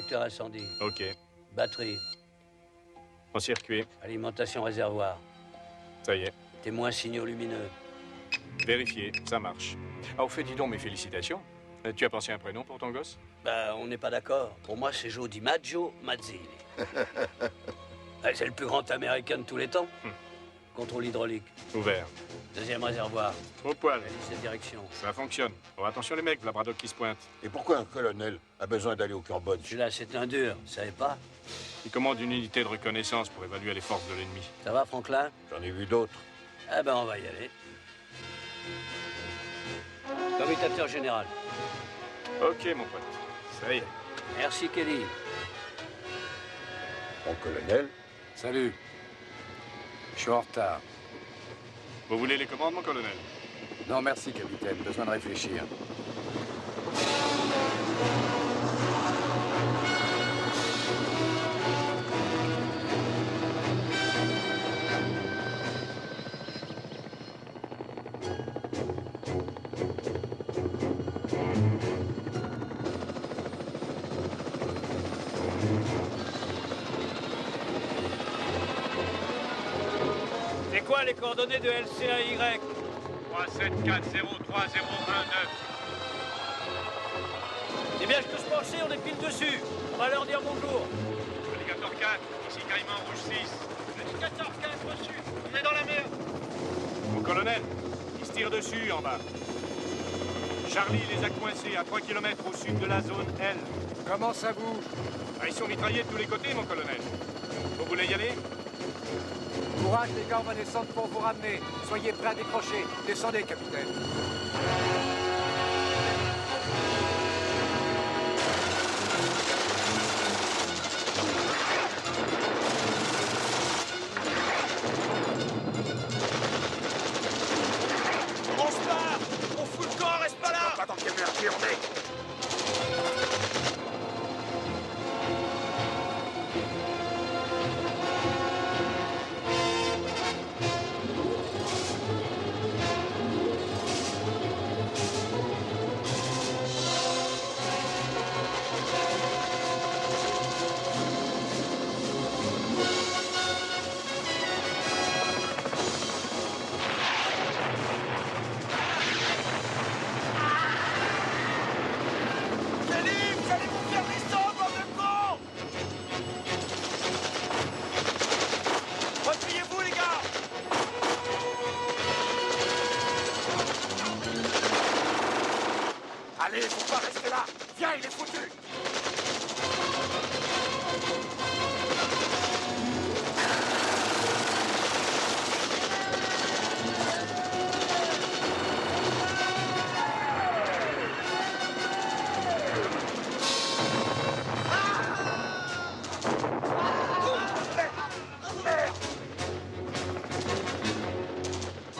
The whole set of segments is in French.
Détecteur incendie. Ok. Batterie. En circuit. Alimentation réservoir. Ça y est. Témoin signaux lumineux. Vérifié. Ça marche. Ah, au fait, dis donc, mes félicitations. Tu as pensé à un prénom pour ton gosse? Bah, on n'est pas d'accord. Pour moi, c'est Joe DiMaggio Mazzilli. C'est le plus grand américain de tous les temps. Contrôle hydraulique. Ouvert. Deuxième réservoir. Au poil. Hélice de direction. Ça fonctionne. Oh, attention les mecs, la Braddock qui se pointe. Et pourquoi un colonel a besoin d'aller au Cambodge? Celui-là, c'est un dur. Vous savez pas? Il commande une unité de reconnaissance pour évaluer les forces de l'ennemi. Ça va, Franklin? J'en ai vu d'autres. Ah ben, on va y aller. Commutateur général. Ok, mon pote. Ça y est. Merci, Kelly. Mon colonel? Salut. Je suis en retard. Vous voulez les commandes, mon colonel? Non, merci, capitaine. Besoin de réfléchir. C'est quoi les coordonnées de LCAY? 37403019. C'est bien ce que je pensais, on est pile dessus. On va leur dire bonjour. Alligator 4, ici Caïman Rouge 6. Alligator 4 reçu. On est dans la merde. Mon colonel, ils se tirent dessus en bas. Charlie les a coincés à 3 km au sud de la zone L. Comment ça bouge? Ah, ils sont mitraillés de tous les côtés, mon colonel. Vous voulez y aller? Courage, les gars, on va descendre pour vous ramener. Soyez prêts à décrocher. Descendez, capitaine. On se barre. On fout le camp, reste pas là. Pas dans quel merdier on est! Allez, faut pas rester là! Viens, il est foutu!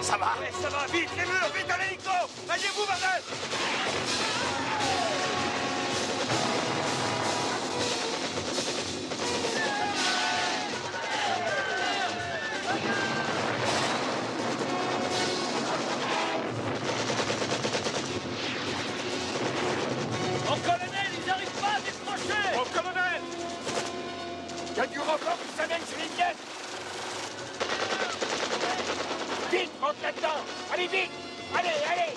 Ça va? Ouais, ça va, vite, les murs, vite à l'hélico. Rayez-vous, bordel. Mon colonel, ils n'arrivent pas à décrocher. Mon colonel! Il y a du renfort qui s'amène sur les pièces! Vite, rentre là-dedans! Allez, vite! Allez, allez!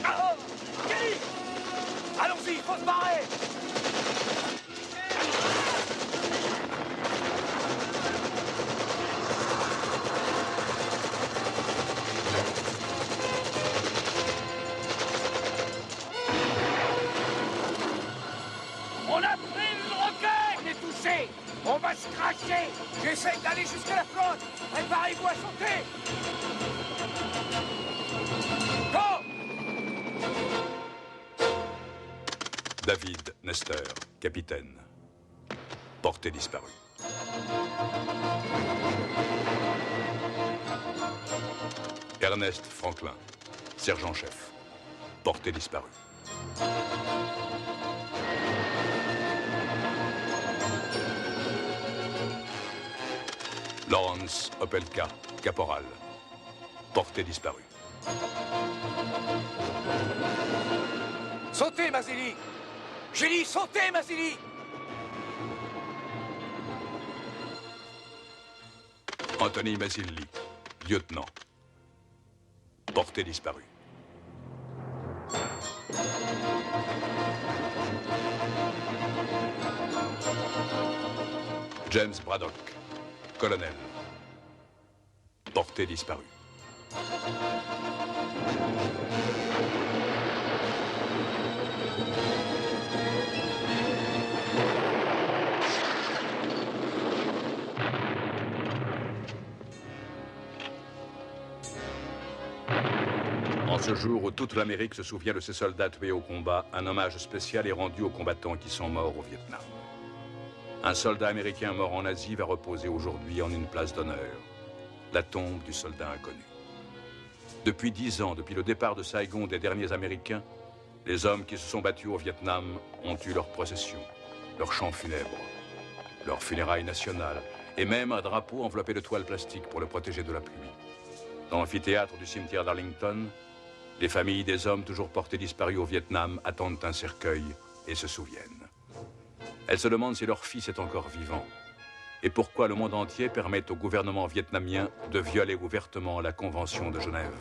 Ah, oh, Kelly. Allons-y, faut se barrer. On a pris une roquette. On est touché! On va se cracher! J'essaye d'aller jusqu'à la flotte. Préparez-vous à sauter. David Nestor, capitaine. Portée disparue. Ernest Franklin, sergent-chef. Portée disparue. Lawrence Opelka, caporal. Portée disparue. Sautez, Mazzilli! J'ai dit sautez, Mazzilli! Anthony Mazzilli, lieutenant. Porté disparu. James Braddock, colonel. Porté disparu. En ce jour où toute l'Amérique se souvient de ces soldats tués au combat, un hommage spécial est rendu aux combattants qui sont morts au Vietnam. Un soldat américain mort en Asie va reposer aujourd'hui en une place d'honneur, la tombe du soldat inconnu. Depuis 10 ans, depuis le départ de Saigon des derniers Américains, les hommes qui se sont battus au Vietnam ont eu leur procession, leur chant funèbre, leur funérailles nationales, et même un drapeau enveloppé de toile plastique pour le protéger de la pluie. Dans l'amphithéâtre du cimetière d'Arlington, les familles des hommes toujours portés disparus au Vietnam attendent un cercueil et se souviennent. Elles se demandent si leur fils est encore vivant et pourquoi le monde entier permet au gouvernement vietnamien de violer ouvertement la Convention de Genève.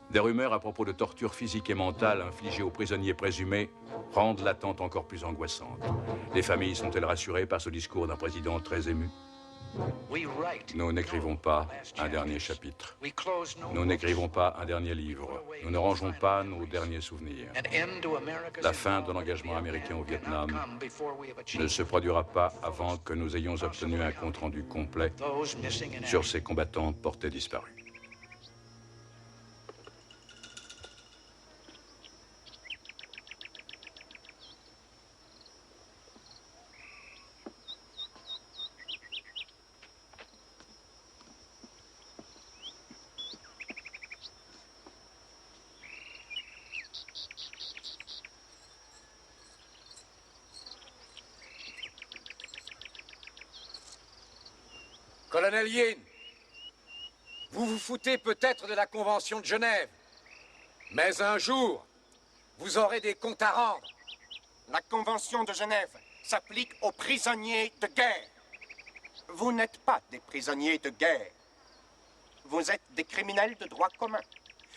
Des rumeurs à propos de tortures physiques et mentales infligées aux prisonniers présumés rendent l'attente encore plus angoissante. Les familles sont-elles rassurées par ce discours d'un président très ému? Nous n'écrivons pas un dernier chapitre. Nous n'écrivons pas un dernier livre. Nous ne rangeons pas nos derniers souvenirs. La fin de l'engagement américain au Vietnam ne se produira pas avant que nous ayons obtenu un compte-rendu complet sur ces combattants portés disparus. Colonel Yin, vous vous foutez peut-être de la Convention de Genève, mais un jour, vous aurez des comptes à rendre. La Convention de Genève s'applique aux prisonniers de guerre. Vous n'êtes pas des prisonniers de guerre. Vous êtes des criminels de droit commun.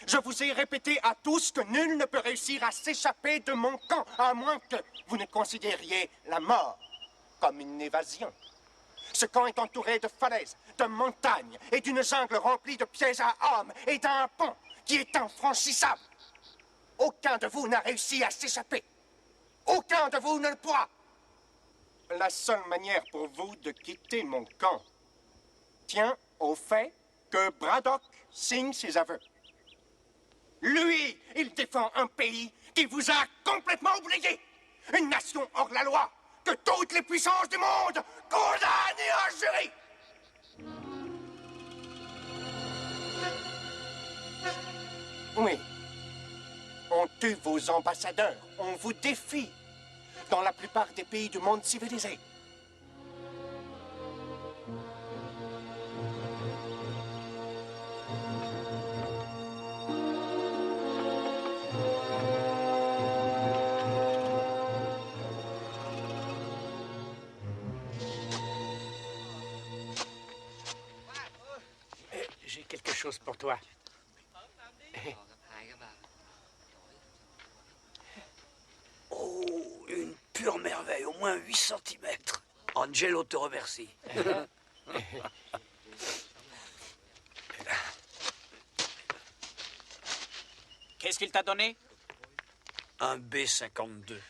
Je vous ai répété à tous que nul ne peut réussir à s'échapper de mon camp, à moins que vous ne considériez la mort comme une évasion. Ce camp est entouré de falaises, de montagnes et d'une jungle remplie de pièges à hommes et d'un pont qui est infranchissable. Aucun de vous n'a réussi à s'échapper. Aucun de vous ne le pourra. La seule manière pour vous de quitter mon camp tient au fait que Braddock signe ses aveux. Lui, il défend un pays qui vous a complètement oublié. Une nation hors la loi que toutes les puissances du monde condamnent et injurient. Oui. On tue vos ambassadeurs. On vous défie. Dans la plupart des pays du monde civilisé. J'ai quelque chose pour toi. Oh, une pure merveille, au moins 8 cm. Angelo te remercie. Qu'est-ce qu'il t'a donné? Un B-52.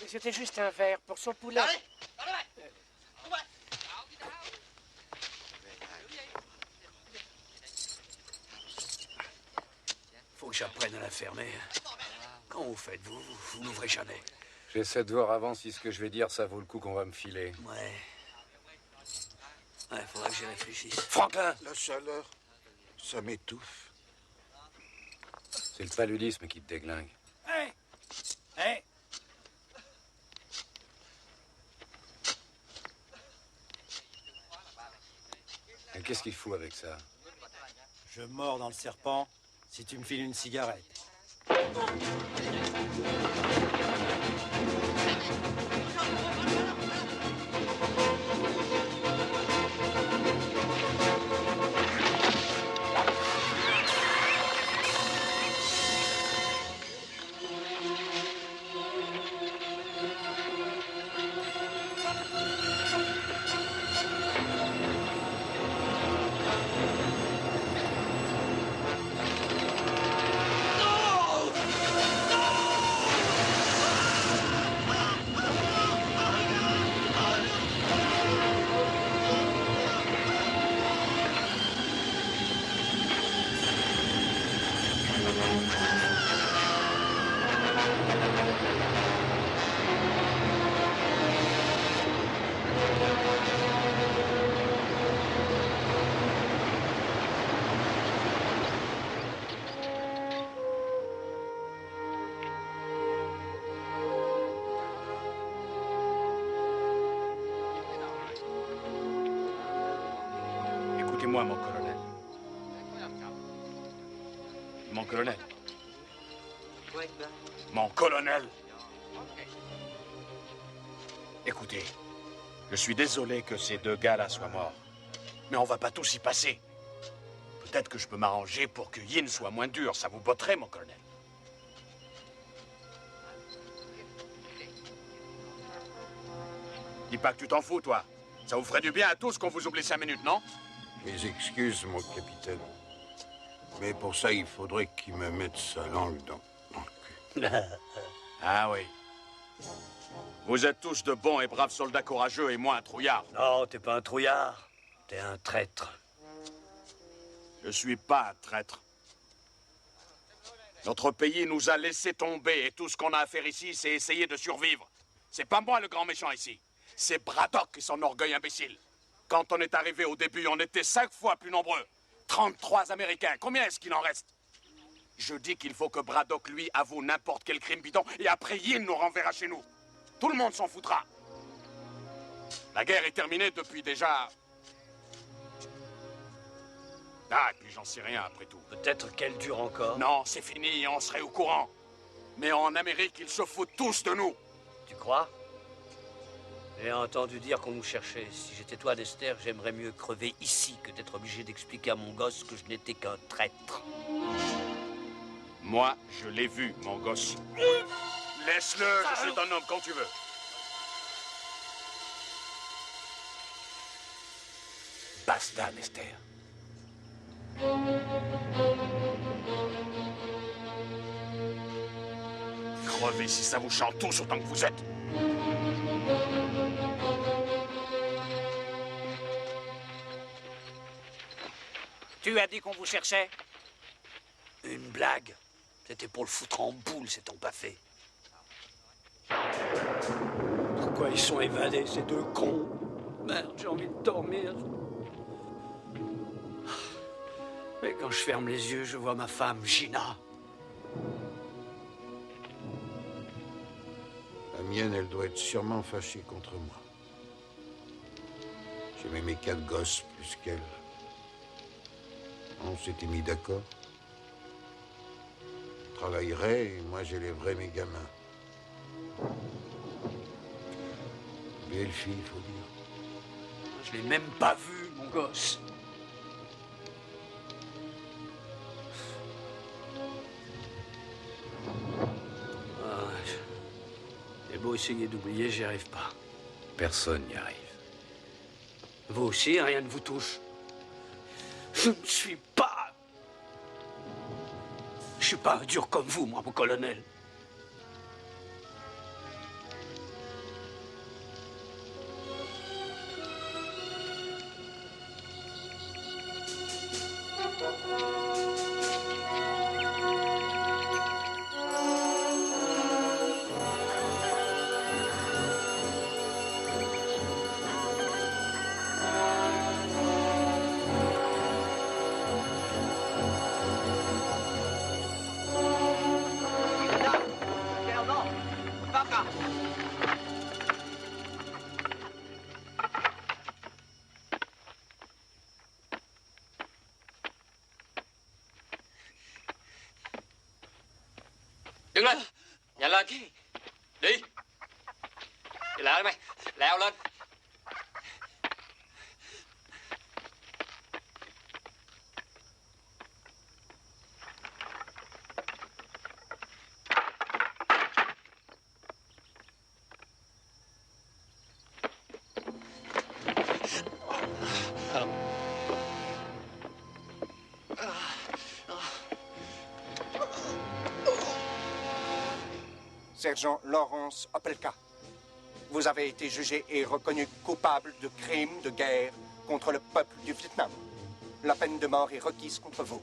Mais c'était juste un verre pour son poulet. Faut que j'apprenne à la fermer. Quand vous faites, vous n'ouvrez jamais. J'essaie de voir avant si ce que je vais dire, ça vaut le coup qu'on va me filer. Ouais. Ouais, faudra que j'y réfléchisse. Franklin! La chaleur, ça m'étouffe. C'est le paludisme qui te déglingue. Hey! Hey! Et qu'est-ce qu'il fout avec ça? Je mords dans le serpent si tu me files une cigarette. Écoutez-moi, mon colonel. Mon colonel. Mon colonel. Écoutez, je suis désolé que ces deux gars-là soient morts. Mais on va pas tous y passer. Peut-être que je peux m'arranger pour que Yin soit moins dur. Ça vous botterait, mon colonel. Dis pas que tu t'en fous, toi. Ça vous ferait du bien à tous qu'on vous oublie 5 minutes, non? Mes excuses, mon capitaine. Mais pour ça, il faudrait qu'il me mette sa langue dans le cul. Ah oui. Vous êtes tous de bons et braves soldats courageux et moi un trouillard. Non, t'es pas un trouillard. T'es un traître. Je suis pas un traître. Notre pays nous a laissé tomber et tout ce qu'on a à faire ici, c'est essayer de survivre. C'est pas moi le grand méchant ici. C'est Braddock et son orgueil imbécile. Quand on est arrivé au début, on était 5 fois plus nombreux. 33 Américains. Combien est-ce qu'il en reste? Je dis qu'il faut que Braddock, lui, avoue n'importe quel crime bidon et après Yin nous renverra chez nous. Tout le monde s'en foutra. La guerre est terminée depuis déjà... Ah, et puis j'en sais rien après tout. Peut-être qu'elle dure encore. Non, c'est fini, on serait au courant. Mais en Amérique, ils se foutent tous de nous. Tu crois? J'ai entendu dire qu'on nous cherchait. Si j'étais toi, Dexter, j'aimerais mieux crever ici que d'être obligé d'expliquer à mon gosse que je n'étais qu'un traître. Moi, je l'ai vu, mon gosse. Laisse-le, je suis ton homme quand tu veux. Basta, Dexter. Crevez si ça vous chante tous autant que vous êtes. Tu as dit qu'on vous cherchait? Une blague. C'était pour le foutre en boule, cet empaffé. Pourquoi ils sont évadés, ces deux cons? Merde, j'ai envie de dormir. Mais quand je ferme les yeux, je vois ma femme, Gina. La mienne, elle doit être sûrement fâchée contre moi. J'aimais mes 4 gosses plus qu'elle. On s'était mis d'accord. Je travaillerais et moi j'élèverais mes gamins. Belle fille, il faut dire. Je l'ai même pas vu, mon gosse. J'ai beau essayer d'oublier, j'y arrive pas. Personne n'y arrive. Vous aussi, rien ne vous touche. Je ne suis pas... Je suis pas un dur comme vous, moi, mon colonel. Đứng lên, nhanh lên. Đi. Đi lại mày, leo lên. Sergent Lawrence Opelka, vous avez été jugé et reconnu coupable de crimes de guerre contre le peuple du Vietnam. La peine de mort est requise contre vous.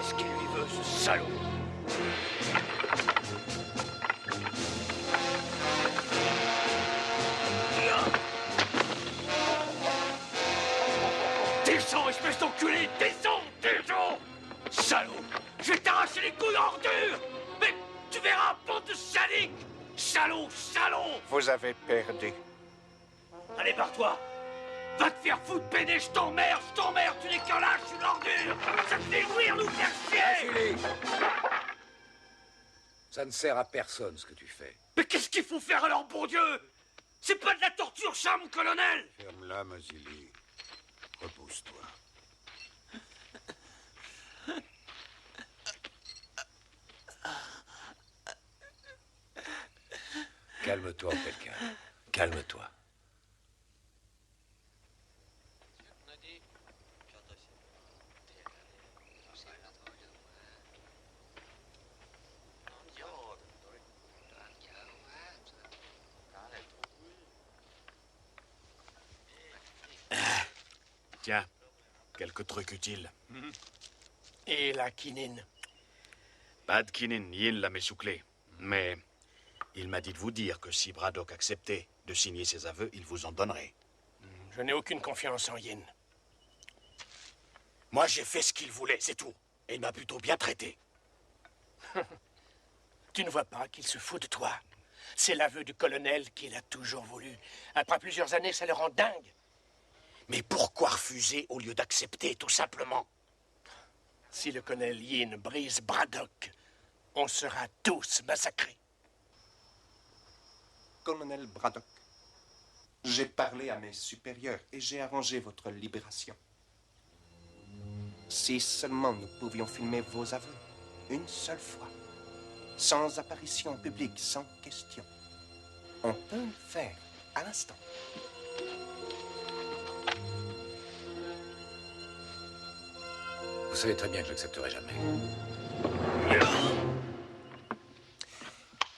Qu'est-ce qu'il lui veut, ce salaud? Descends, espèce d'enculé! Descends! Descends! Salaud! Je vais t'arracher les couilles ordures! Mais tu verras, bande de sadiques! Salaud! Salaud! Vous avez perdu. Allez, barre-toi! Va te faire foutre, pédé, je t'emmerde, tu n'es qu'un lâche, une ordure! Ça te fait jouir, nous faire chier! Achille! Ça ne sert à personne ce que tu fais. Mais qu'est-ce qu'il faut faire alors, bon Dieu? C'est pas de la torture, ça, mon colonel! Ferme-la, Mazili. Repose-toi. Calme-toi, quelqu'un. Calme-toi. Tiens, quelques trucs utiles. Et la quinine? Pas de quinine, Yin l'a messouclé. Mais il m'a dit de vous dire que si Braddock acceptait de signer ses aveux, il vous en donnerait. Je n'ai aucune confiance en Yin. Moi, j'ai fait ce qu'il voulait, c'est tout. Et il m'a plutôt bien traité. Tu ne vois pas qu'il se fout de toi? C'est l'aveu du colonel qu'il a toujours voulu. Après plusieurs années, ça le rend dingue. Mais pourquoi refuser au lieu d'accepter, tout simplement? Si le colonel Yin brise Braddock, on sera tous massacrés. Colonel Braddock, j'ai parlé à mes supérieurs et j'ai arrangé votre libération. Si seulement nous pouvions filmer vos aveux, une seule fois, sans apparition publique, sans question. On peut le faire à l'instant. Vous savez très bien que je n'accepterai jamais.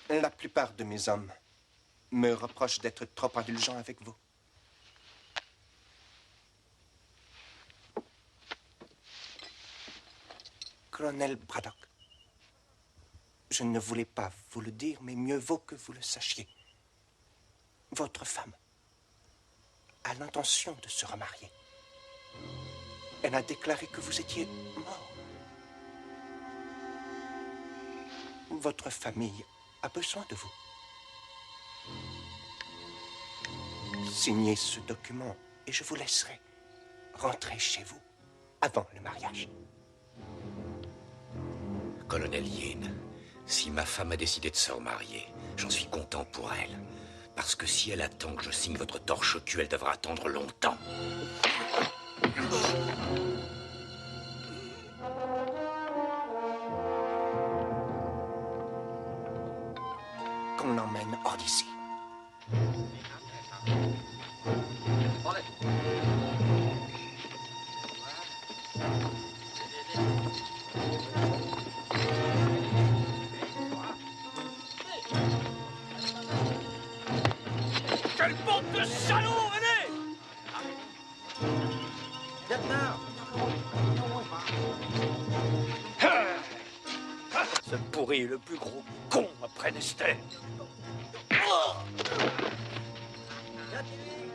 La plupart de mes hommes me reprochent d'être trop indulgent avec vous. Colonel Braddock, je ne voulais pas vous le dire, mais mieux vaut que vous le sachiez. Votre femme a l'intention de se remarier. Elle a déclaré que vous étiez mort. Votre famille a besoin de vous. Signez ce document et je vous laisserai rentrer chez vous avant le mariage. Colonel Yin, si ma femme a décidé de se remarier, j'en suis content pour elle. Parce que si elle attend que je signe votre torche au cul, elle devra attendre longtemps. Qu'on l'emmène hors d'ici. Quelle bande de salauds, venez! Ce pourri est le plus gros con après Nester.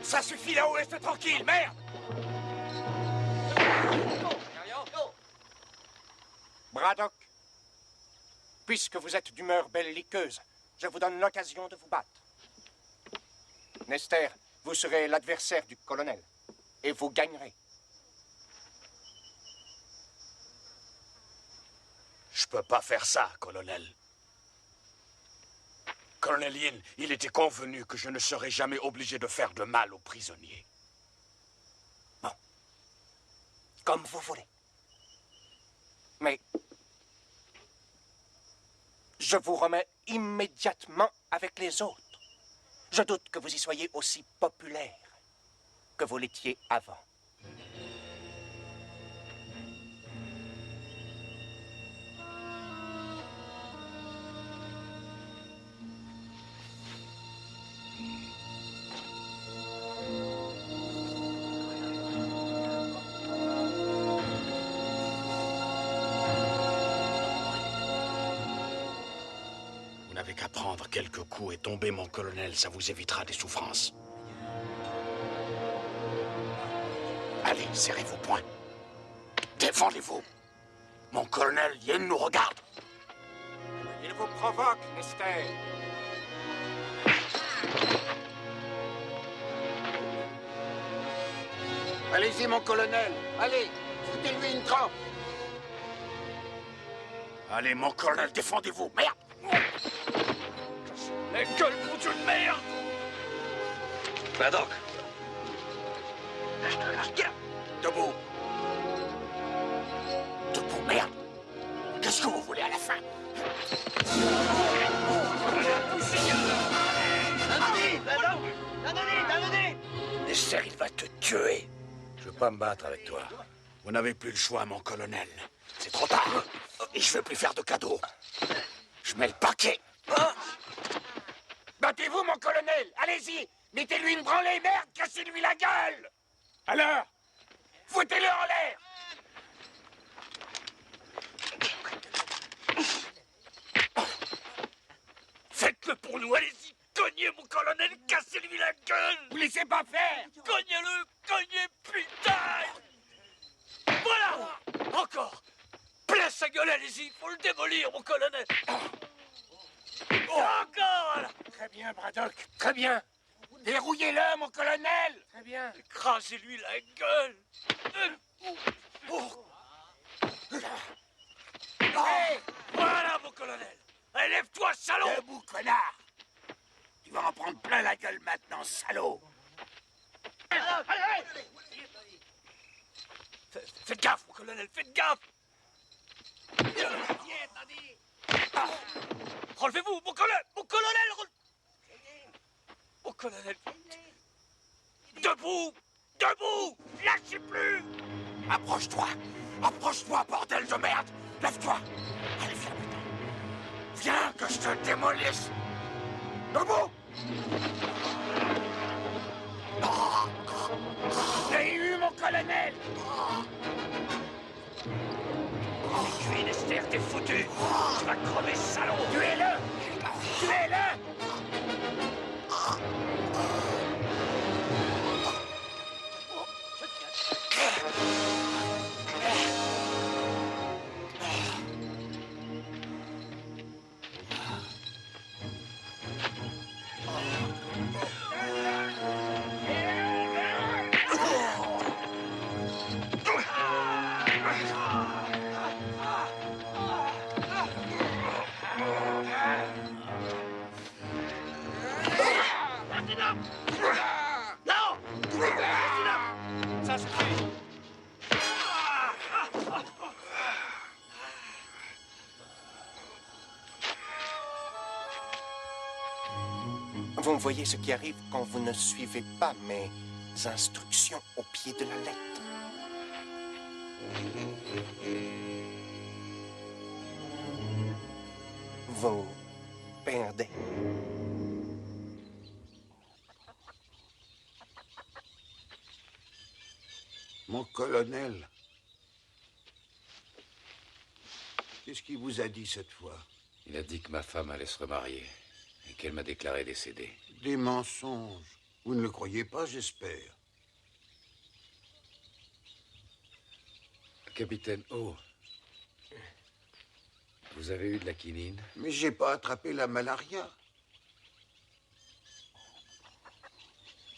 Ça suffit là-haut, reste tranquille, merde! Braddock, puisque vous êtes d'humeur belliqueuse, je vous donne l'occasion de vous battre. Nester, vous serez l'adversaire du colonel, et vous gagnerez. Je peux pas faire ça, colonel. Colonel Yin, il était convenu que je ne serais jamais obligé de faire de mal aux prisonniers. Bon. Comme vous voulez. Mais je vous remets immédiatement avec les autres. Je doute que vous y soyez aussi populaire que vous l'étiez avant. qu'à prendre quelques coups et tomber, mon colonel, ça vous évitera des souffrances. Allez, serrez vos poings. Défendez-vous. Mon colonel Yen nous regarde. Il vous provoque, Esther. Allez-y, mon colonel. Allez, foutez-lui une trempe. Allez, mon colonel, défendez-vous. Merde! La gueule, mon Dieu de merde! Braddock. Debout. Debout, merde. Qu'est-ce que vous voulez à la fin? Esther, il va te tuer. Je veux pas me battre avec toi. Vous n'avez plus le choix, mon colonel. C'est trop tard. Et je veux plus faire de cadeaux. Je mets le paquet. Battez-vous, mon colonel. Allez-y. Mettez-lui une branlée, merde. Cassez-lui la gueule. Alors, foutez-le en l'air. Faites-le pour nous, allez-y. Cognez, mon colonel, cassez-lui la gueule. Vous laissez pas faire. Cognez-le, cognez, putain. Voilà. Encore. Plein sa gueule, allez-y. Faut le démolir, mon colonel. Encore, voilà. Très bien, Braddock. Très bien. Dérouillez-le, mon colonel. Très bien. Écrasez-lui la gueule. Hey, Voilà, mon colonel. Allez, lève-toi, salaud. debout, connard. Tu vas en prendre plein la gueule maintenant, salaud. Faites gaffe, mon colonel, faites gaffe. Relevez-vous, mon colonel, mon colonel. Debout, debout, lâchez plus. Approche-toi. Approche-toi, bordel de merde. Lève-toi. Allez, viens, putain. Viens, que je te démolisse. Debout. J'ai eu, mon colonel. Tu es Esther, t'es foutu. Tu vas crever, salaud. Tuez-le. Tuez-le. Non. Ça suffit. Vous voyez ce qui arrive quand vous ne suivez pas mes instructions au pied de la lettre. Vous perdez. Mon colonel. Qu'est-ce qu'il vous a dit cette fois? Il a dit que ma femme allait se remarier et qu'elle m'a déclaré décédée. Des mensonges. Vous ne le croyez pas, j'espère. Capitaine O, vous avez eu de la quinine? Mais j'ai pas attrapé la malaria.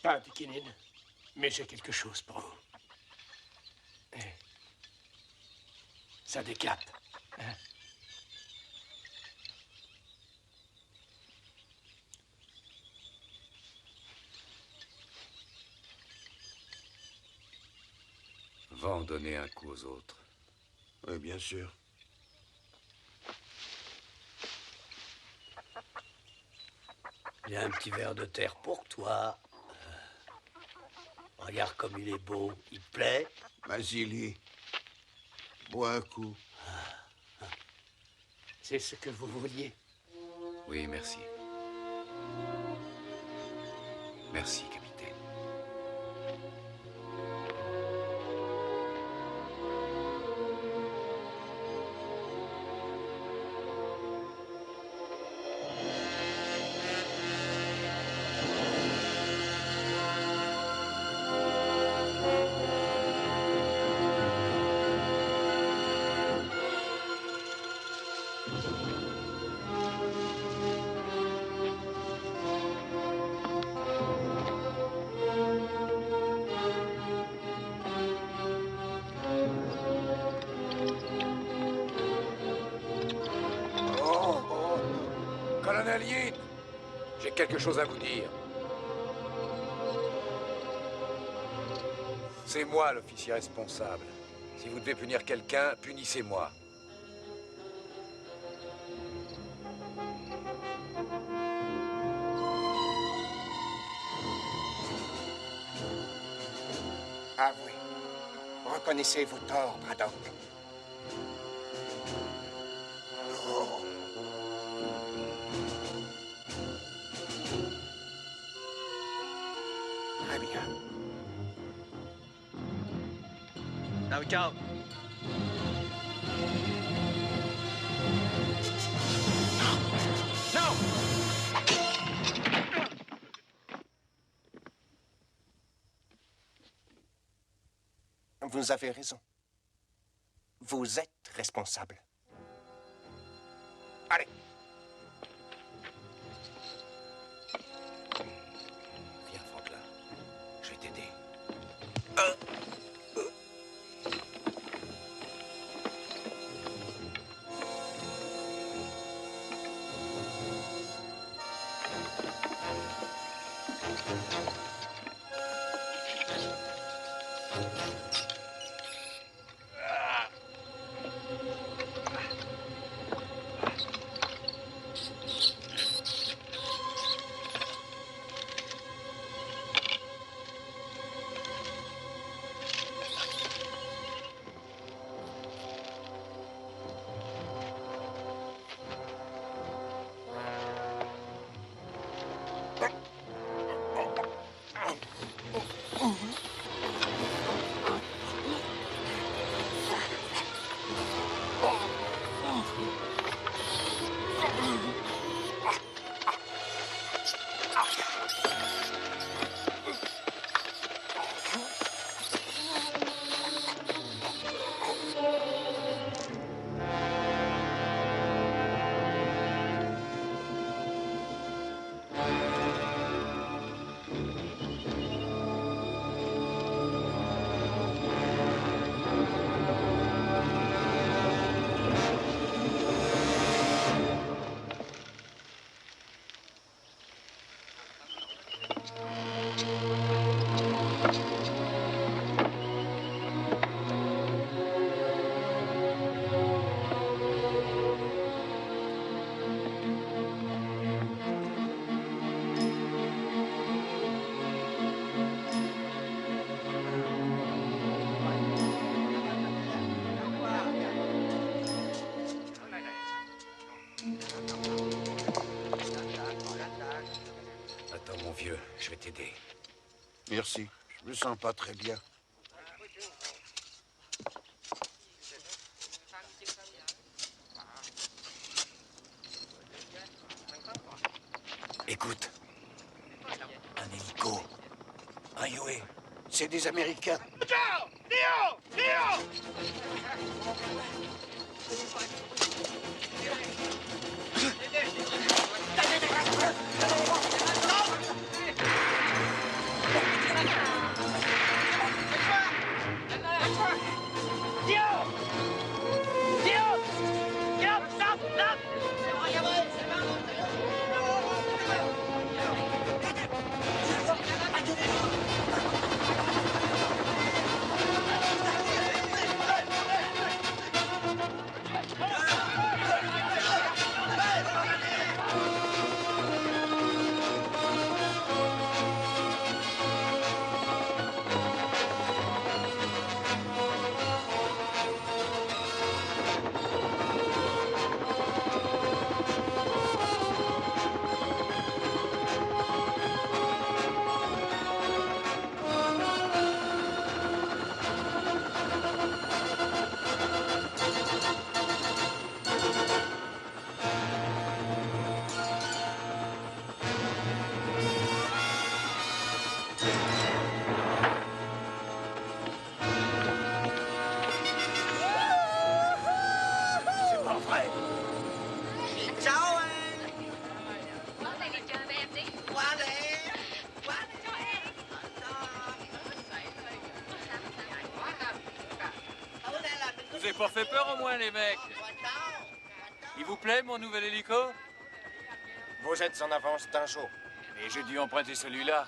Pas de quinine, mais j'ai quelque chose pour vous. Ça décape. Hein? Va en donner un coup aux autres. Oui, bien sûr. Il y a un petit verre de terre pour toi. Regarde comme il est beau. Il te plaît? Vasily, bois un coup. C'est ce que vous vouliez. Oui, merci. Merci, capitaine. Colonel Yin, j'ai quelque chose à vous dire. C'est moi l'officier responsable. Si vous devez punir quelqu'un, punissez-moi. Avouez. Reconnaissez vos torts, Braddock. Oh. Très bien. Now ciao. Non! Vous avez raison. Vous êtes responsable. Allez. Viens, Franklin. Je vais t'aider. Attends, mon vieux, je vais t'aider. Merci. Je me sens pas très bien. Écoute. Un hélico. Un Huey. C'est des Américains. Ciao! Léo! Léo! Vous avez pas fait peur au moins, les mecs? Il vous plaît, mon nouvel hélico? Vous êtes en avance d'un jour. Et j'ai dû emprunter celui-là.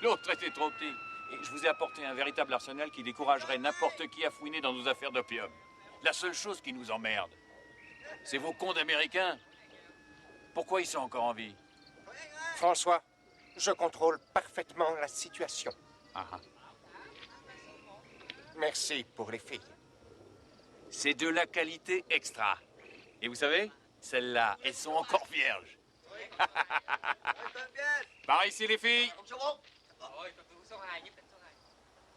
L'autre était trop petit. Et je vous ai apporté un véritable arsenal qui découragerait n'importe qui à fouiner dans nos affaires d'opium. La seule chose qui nous emmerde, c'est vos cons d'Américains. Pourquoi ils sont encore en vie? François, je contrôle parfaitement la situation. Merci pour les filles. C'est de la qualité extra. Et vous savez, celles-là, elles sont encore vierges. Par ici, les filles.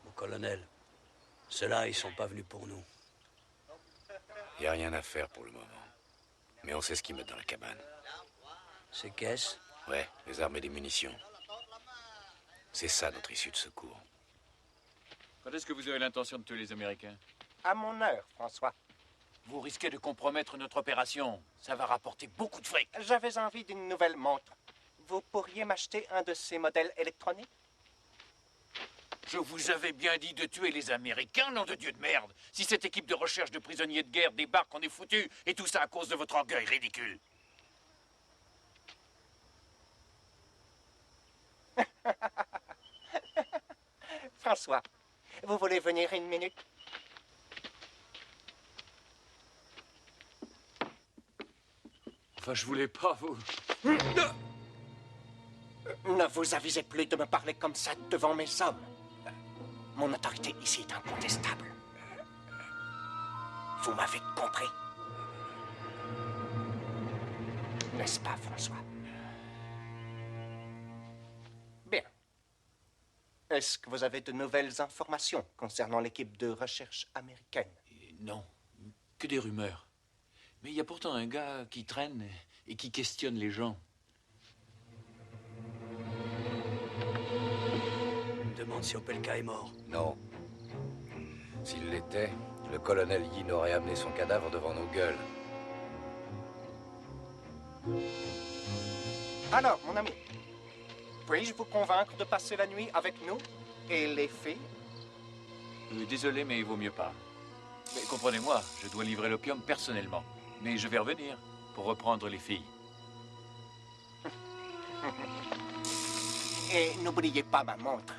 Mon colonel, ceux-là, ils sont pas venus pour nous. Il n'y a rien à faire pour le moment. Mais on sait ce qu'ils mettent dans la cabane. Ces caisses? Ouais, les armes et les munitions. C'est ça notre issue de secours. Quand est-ce que vous avez l'intention de tuer les Américains? À mon heure, François. Vous risquez de compromettre notre opération. Ça va rapporter beaucoup de fric. J'avais envie d'une nouvelle montre. Vous pourriez m'acheter un de ces modèles électroniques? Je vous avais bien dit de tuer les Américains, nom de Dieu de merde. Si cette équipe de recherche de prisonniers de guerre débarque, on est foutu. Et tout ça à cause de votre orgueil ridicule. François, vous voulez venir une minute? Enfin, je voulais pas, vous... Ne vous avisez plus de me parler comme ça devant mes hommes. Mon autorité ici est incontestable. Vous m'avez compris? N'est-ce pas, François? Bien. Est-ce que vous avez de nouvelles informations concernant l'équipe de recherche américaine? Non, que des rumeurs. Mais il y a pourtant un gars qui traîne et qui questionne les gens. Il me demande si Opelka est mort. Non. S'il l'était, le colonel Yin aurait amené son cadavre devant nos gueules. Alors, mon ami, puis-je vous convaincre de passer la nuit avec nous et les filles? Désolé, mais il vaut mieux pas. Mais comprenez-moi, je dois livrer l'opium personnellement. Mais je vais revenir pour reprendre les filles. Et n'oubliez pas ma montre.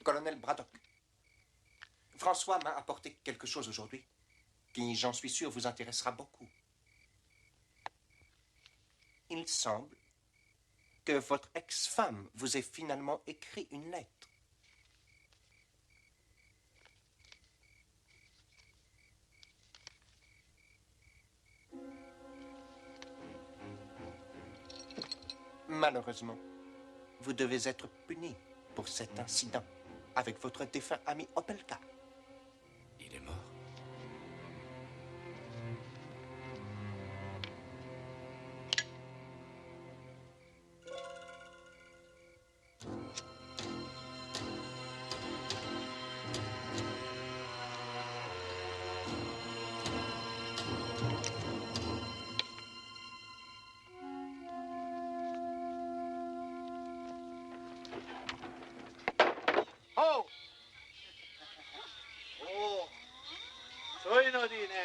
Colonel Braddock, François m'a apporté quelque chose aujourd'hui qui, j'en suis sûr, vous intéressera beaucoup. Il semble que votre ex-femme vous ait finalement écrit une lettre. Malheureusement, vous devez être puni pour cet incident avec votre défunt ami Opelka. Il est mort. Oh! Oh! Soy Nodine.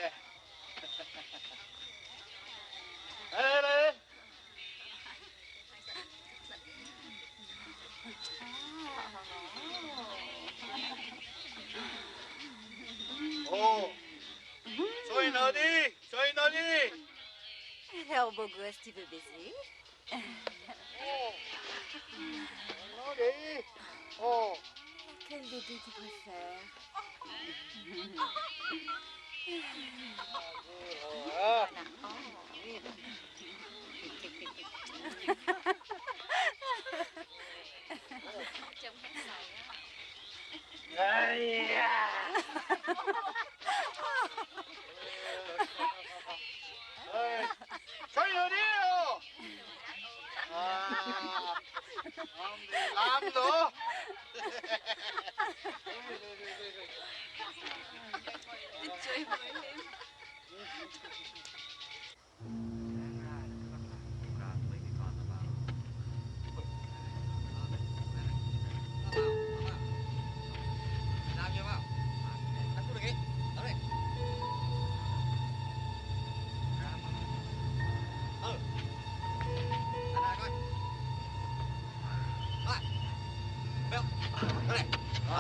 Allez! Oh! Soy Nodi! Soy Nodi! Alors, beau gosse, tu veux baiser? Oh! Nodi! Oh! Quel bébé tu préfères? Ah. Aïe! Soy Nodi! Ah! Ando. Enjoy for him.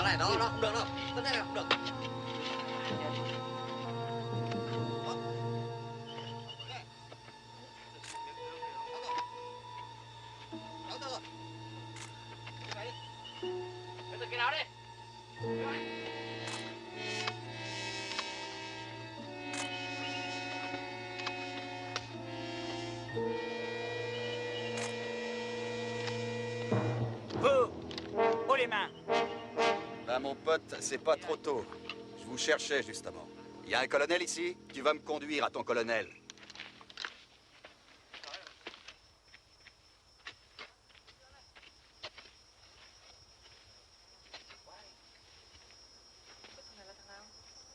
Này, nó không được đâu. Cái này không được. Cái nào đi. Vous, haut les mains. Ben, mon pote, c'est pas trop tôt. Je vous cherchais, justement. Il y a un colonel ici? Tu vas me conduire à ton colonel.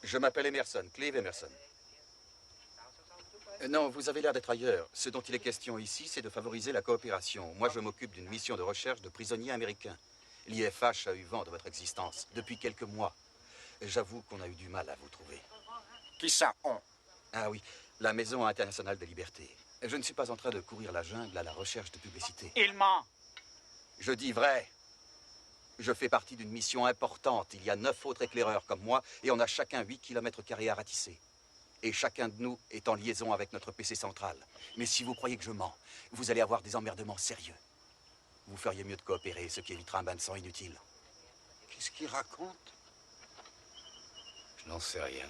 Je m'appelle Emerson, Clive Emerson. Non, vous avez l'air d'être ailleurs. Ce dont il est question ici, c'est de favoriser la coopération. Moi, je m'occupe d'une mission de recherche de prisonniers américains. L'IFH a eu vent de votre existence depuis quelques mois. J'avoue qu'on a eu du mal à vous trouver. Qui ça, on? Ah oui, la Maison internationale des libertés. Je ne suis pas en train de courir la jungle à la recherche de publicité. Il ment. Je dis vrai. Je fais partie d'une mission importante. Il y a 9 autres éclaireurs comme moi et on a chacun 8 km² à ratisser. Et chacun de nous est en liaison avec notre PC central. Mais si vous croyez que je mens, vous allez avoir des emmerdements sérieux. Vous feriez mieux de coopérer, ce qui évitera un bain de sang inutile. Qu'est-ce qu'il raconte? Je n'en sais rien.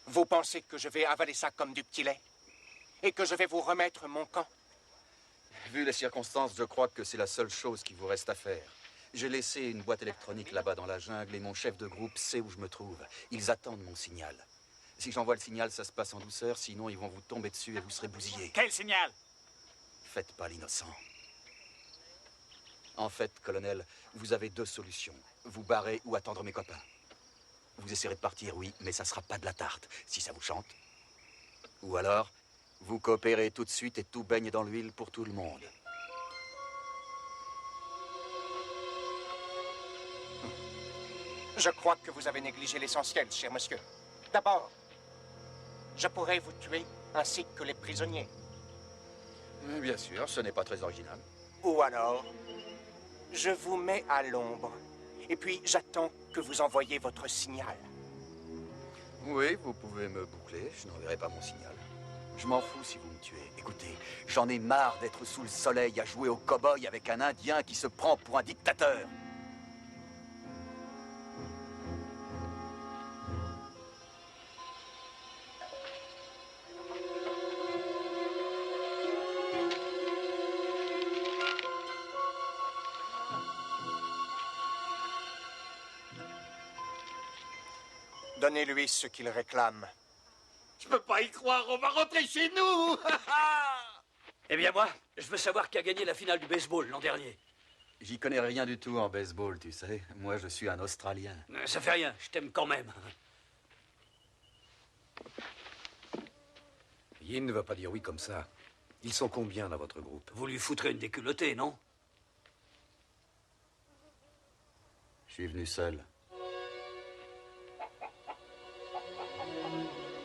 Vous pensez que je vais avaler ça comme du petit lait? Et que je vais vous remettre mon camp? Vu les circonstances, je crois que c'est la seule chose qui vous reste à faire. J'ai laissé une boîte électronique là-bas dans la jungle et mon chef de groupe sait où je me trouve. Ils attendent mon signal. Si j'envoie le signal, ça se passe en douceur, sinon ils vont vous tomber dessus et vous serez bousillés. Quel signal? Faites pas l'innocent. En fait, colonel, vous avez 2 solutions. Vous barrer ou attendre mes copains. Vous essaierez de partir, oui, mais ça sera pas de la tarte, si ça vous chante. Ou alors, vous coopérez tout de suite et tout baigne dans l'huile pour tout le monde. Je crois que vous avez négligé l'essentiel, cher monsieur. D'abord, je pourrais vous tuer ainsi que les prisonniers. Bien sûr, ce n'est pas très original. Ou alors, je vous mets à l'ombre. Et puis, j'attends que vous envoyiez votre signal. Oui, vous pouvez me boucler, je n'enverrai pas mon signal. Je m'en fous si vous me tuez. Écoutez, j'en ai marre d'être sous le soleil à jouer au cow-boy avec un Indien qui se prend pour un dictateur. Donnez-lui ce qu'il réclame. Je peux pas y croire, on va rentrer chez nous. Eh bien moi, je veux savoir qui a gagné la finale du baseball l'an dernier. J'y connais rien du tout en baseball, tu sais. Moi, je suis un Australien. Ça fait rien, je t'aime quand même. Yin ne va pas dire oui comme ça. Ils sont combien dans votre groupe? Vous lui foutrez une déculottée, non? Je suis venu seul.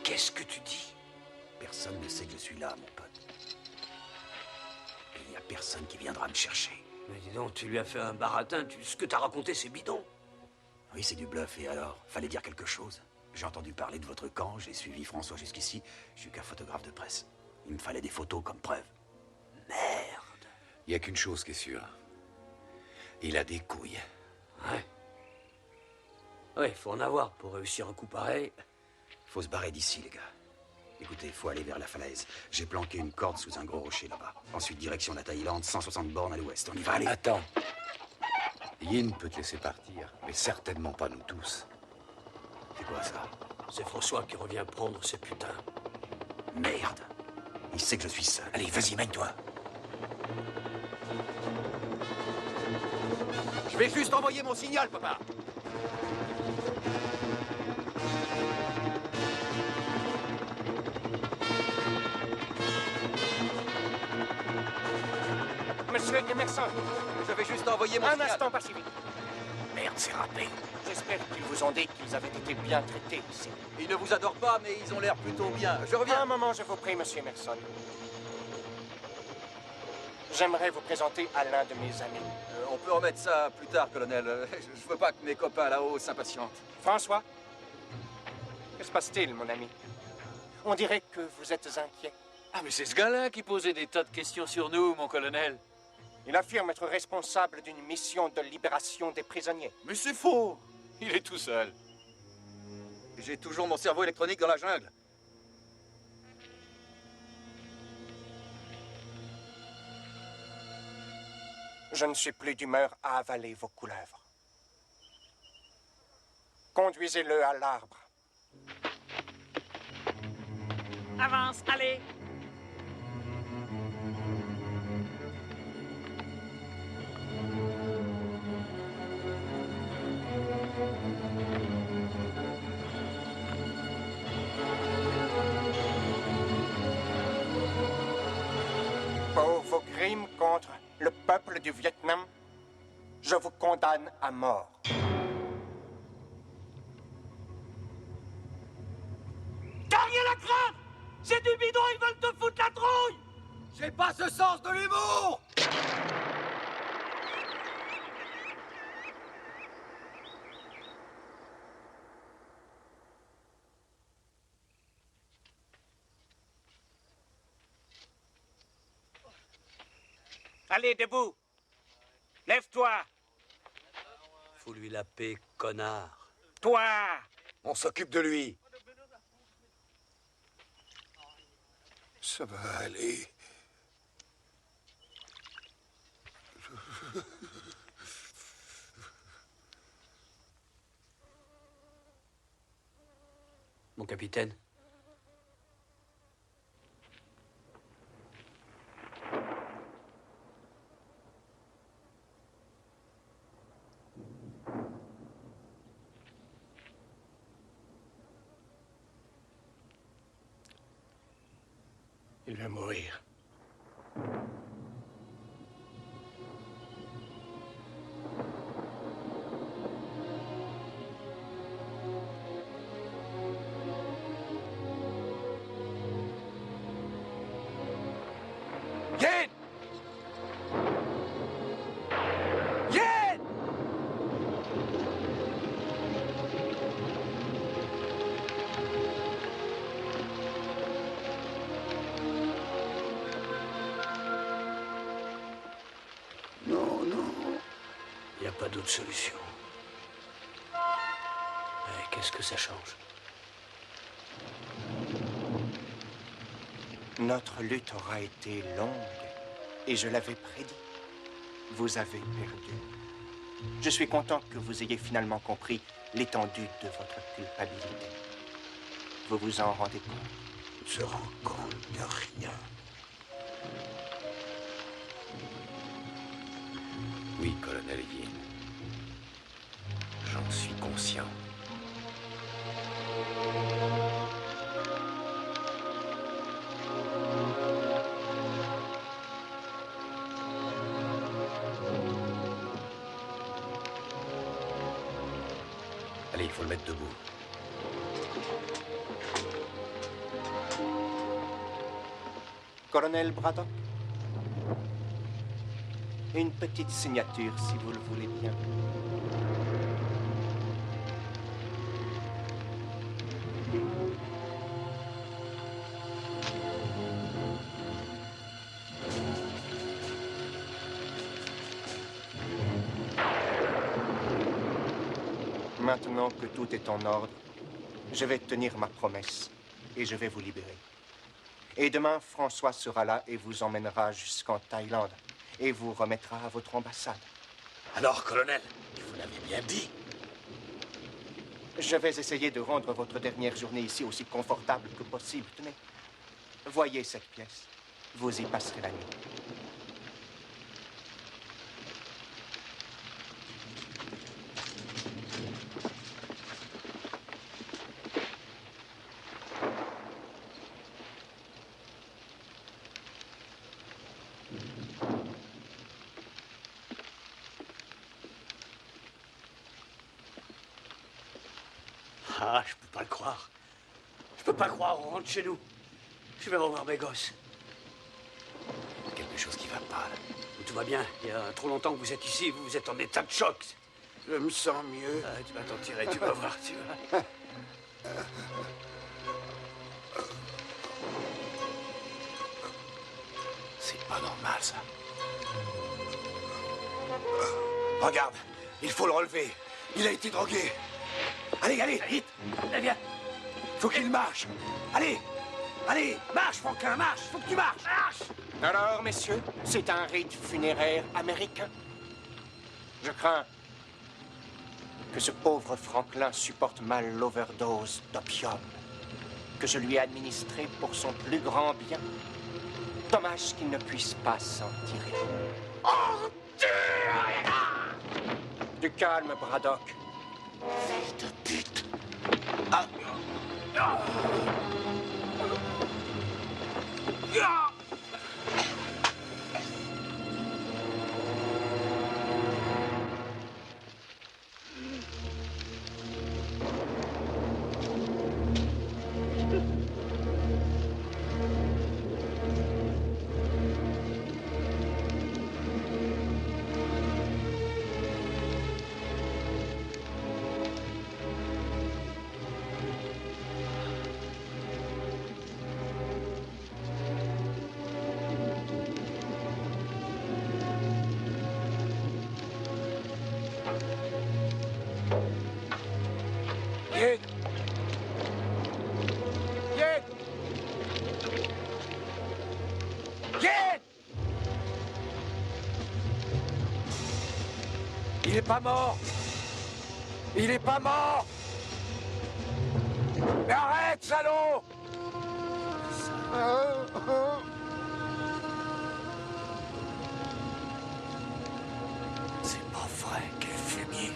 Qu'est-ce que tu dis? Personne ne sait que je suis là, mon pote. Et il n'y a personne qui viendra me chercher. Mais dis donc, tu lui as fait un baratin, ce que t'as raconté, c'est bidon. Oui, c'est du bluff, et alors? Fallait dire quelque chose. J'ai entendu parler de votre camp, j'ai suivi François jusqu'ici. Je suis qu'un photographe de presse. Il me fallait des photos comme preuve. Merde. Il n'y a qu'une chose qui est sûre. Il a des couilles. Ouais. Ouais, faut en avoir pour réussir un coup pareil. Faut se barrer d'ici, les gars. Écoutez, faut aller vers la falaise. J'ai planqué une corde sous un gros rocher là-bas. Ensuite, direction la Thaïlande, 160 bornes à l'ouest. On y va, aller. Attends. Yin peut te laisser partir, mais certainement pas nous tous. C'est quoi ça? C'est François qui revient prendre ses putains. Merde. Il sait que je suis seul. Allez, vas-y, mène-toi. vais juste envoyer mon signal, papa. Monsieur Emerson. Je vais juste envoyer mon signal. Un instant, pas si vite. Merde, c'est raté. J'espère qu'ils vous ont dit qu'ils avaient été bien traités ici. Ils ne vous adorent pas, mais ils ont l'air plutôt bien. Je reviens. Un moment, je vous prie, monsieur Emerson. J'aimerais vous présenter à l'un de mes amis. On peut remettre ça plus tard, colonel. Je veux pas que mes copains là-haut s'impatientent. François, que se passe-t-il, mon ami? On dirait que vous êtes inquiet. Ah, mais c'est ce gars-là qui posait des tas de questions sur nous, mon colonel. Il affirme être responsable d'une mission de libération des prisonniers. Mais c'est faux. Il est tout seul. J'ai toujours mon cerveau électronique dans la jungle. Je ne suis plus d'humeur à avaler vos couleuvres. Conduisez-le à l'arbre. Avance, allez. Pour vos crimes contre le peuple du Vietnam, je vous condamne à mort. T'as rien à craindre! C'est du bidon, ils veulent te foutre la trouille! J'ai pas ce sens de l'humour! Allez, debout! Lève-toi! Fous-lui la paix, connard. Toi! On s'occupe de lui. Ça va aller. Mon capitaine. Il va mourir. Yen! Yen! Non, non. Il n'y a pas d'autre solution. Et qu'est-ce que ça change? Notre lutte aura été longue, et je l'avais prédit. Vous avez perdu. Je suis content que vous ayez finalement compris l'étendue de votre culpabilité. Vous vous en rendez compte? On se rend compte de rien. Oui, colonel Yin. J'en suis conscient. Allez, il faut le mettre debout. Colonel Braddock, une petite signature, si vous le voulez bien. Maintenant que tout est en ordre, je vais tenir ma promesse et je vais vous libérer. Et demain, François sera là et vous emmènera jusqu'en Thaïlande et vous remettra à votre ambassade. Alors, colonel, vous l'avez bien dit. Je vais essayer de rendre votre dernière journée ici aussi confortable que possible. Tenez, voyez cette pièce. Vous y passerez la nuit. croire. Je peux pas croire, on rentre chez nous. Je vais revoir mes gosses. Quelque chose qui va pas, là. Tout va bien. Il y a trop longtemps que vous êtes ici, vous êtes en état de choc. Je me sens mieux. Ah, tu vas t'en tirer, tu vas voir, tu vas. C'est pas normal, ça. Regarde, il faut le relever. Il a été drogué. Allez, allez, vite. Allez, viens. Faut qu'il marche. Allez, allez, marche, Franklin, marche. Faut que tu marches. Marche. Alors, messieurs, c'est un rite funéraire américain. Je crains que ce pauvre Franklin supporte mal l'overdose d'opium que je lui ai administré pour son plus grand bien. Dommage qu'il ne puisse pas s'en tirer. Oh, Dieu! Du calme, Braddock. Fils de pute. Ah. Viens. Viens. Viens. Il est pas mort. Il est pas mort. Mais arrête, salaud. C'est pas vrai, quel fumier.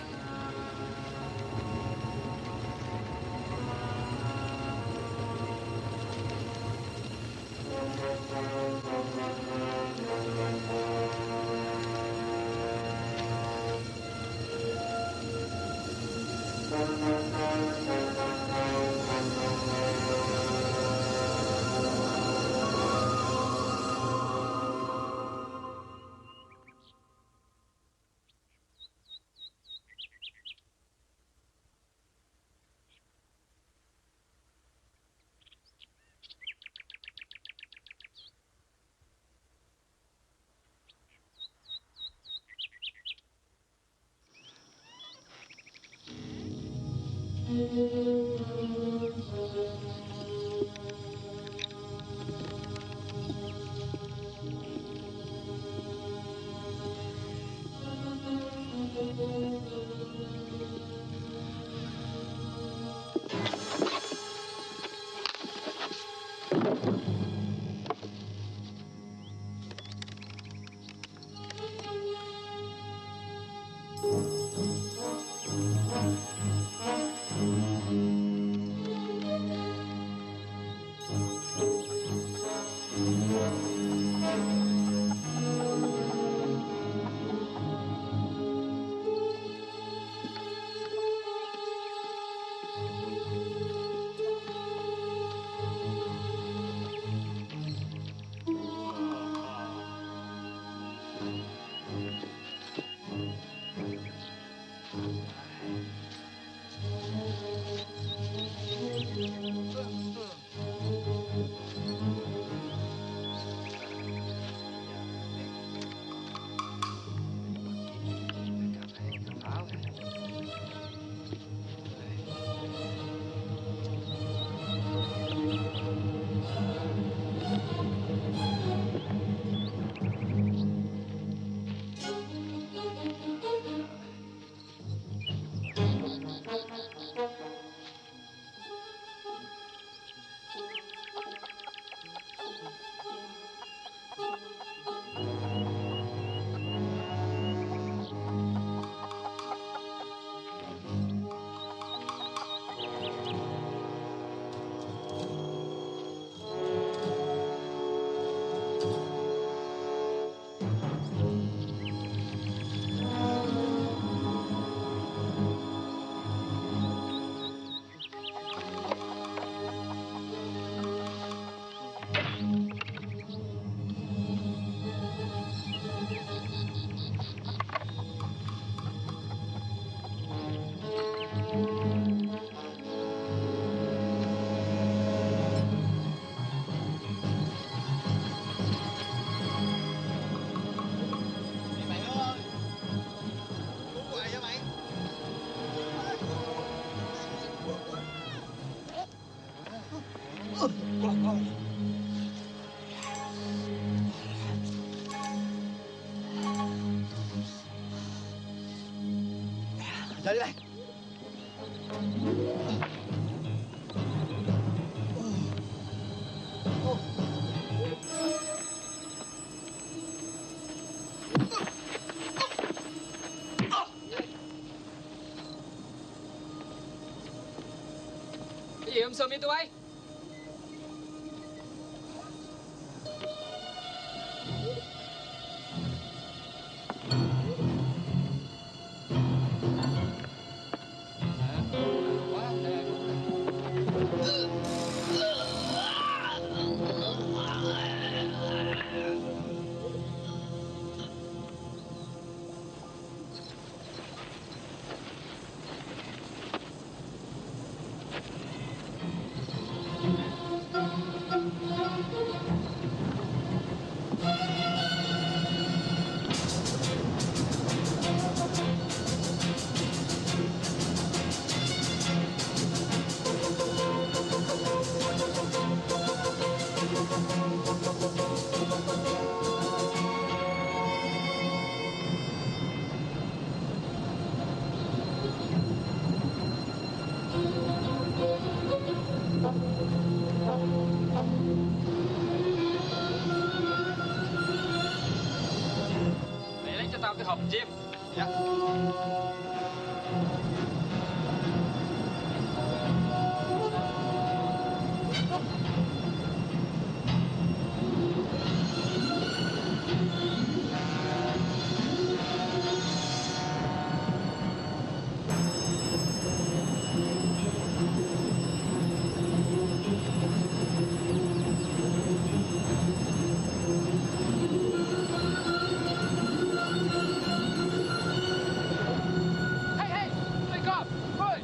Salut, mec. Cái gì ông Sâm với tụi bay? Mày lấy cho tao cái hộp chim. Dạ. Hey, hey! Wake up! Push!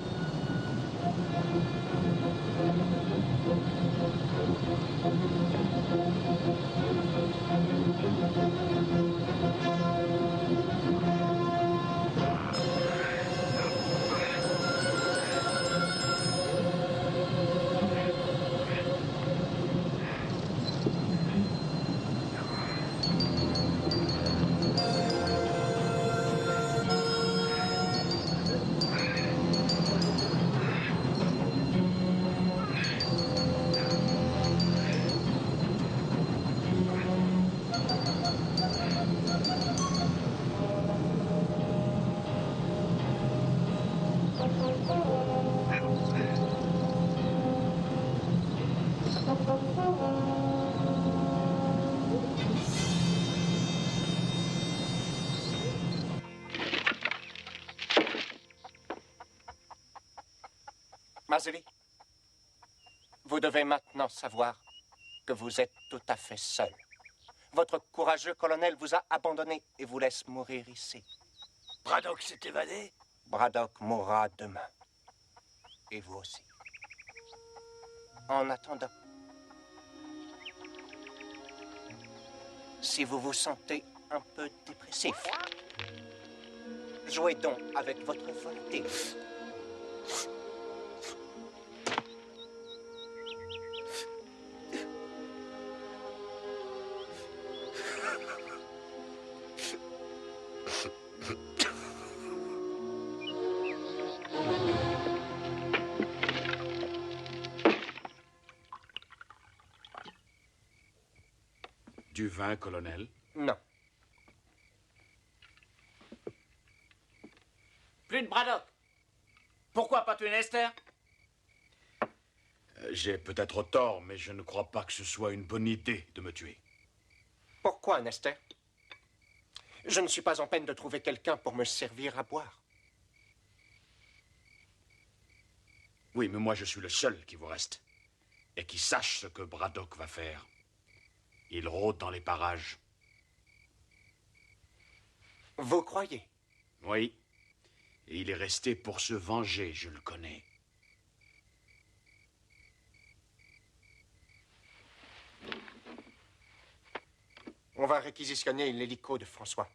Marzilli, vous devez maintenant savoir que vous êtes tout à fait seul. Votre courageux colonel vous a abandonné et vous laisse mourir ici. Braddock s'est évadé? Braddock mourra demain. Et vous aussi. En attendant, si vous vous sentez un peu dépressif, jouez donc avec votre volonté. Du vin, colonel? Non. Plus de Braddock. Pourquoi pas tuer Nester? J'ai peut-être tort, mais je ne crois pas que ce soit une bonne idée de me tuer. Pourquoi, Nester? Je ne suis pas en peine de trouver quelqu'un pour me servir à boire. Oui, mais moi je suis le seul qui vous reste. Et qui sache ce que Braddock va faire. Il rôde dans les parages. Vous croyez? Oui. Et il est resté pour se venger, je le connais. On va réquisitionner l'hélico de François.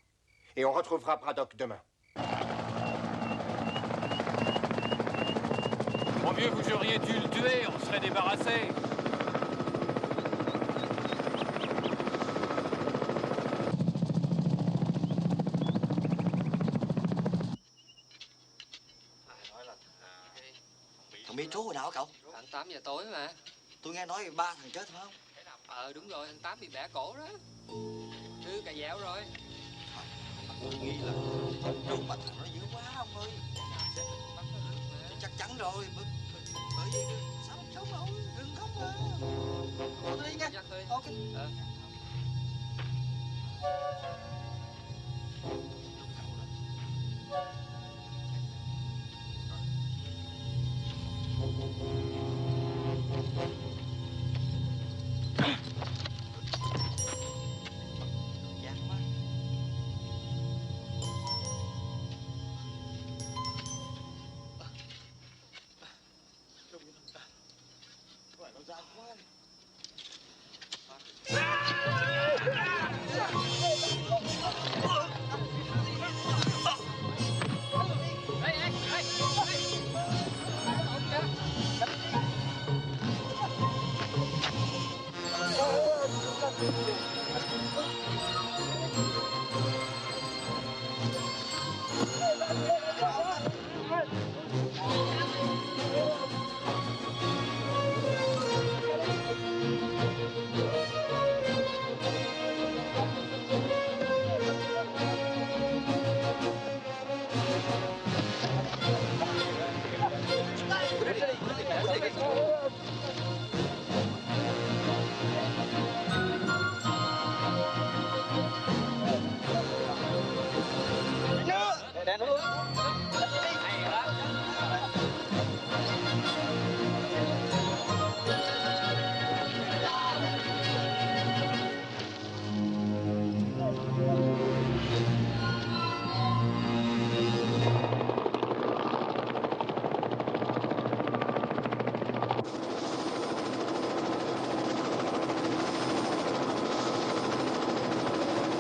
Et on retrouvera Braddock demain. Mon vieux, vous auriez dû le tuer, on serait débarrassé. nào hả cậu? Khoảng 8 giờ tối mà. Tôi nghe nói 3 thằng chết phải không? Đúng rồi, thằng Tám bị bẻ cổ đó. Cứ cà dẻo rồi. Tôi nghĩ là trùng mà thằng nó dữ quá ông ơi. Chắc chắn rồi. Bởi vì sao không sống nổi, đừng khóc mà. Tôi đi nha. Ok.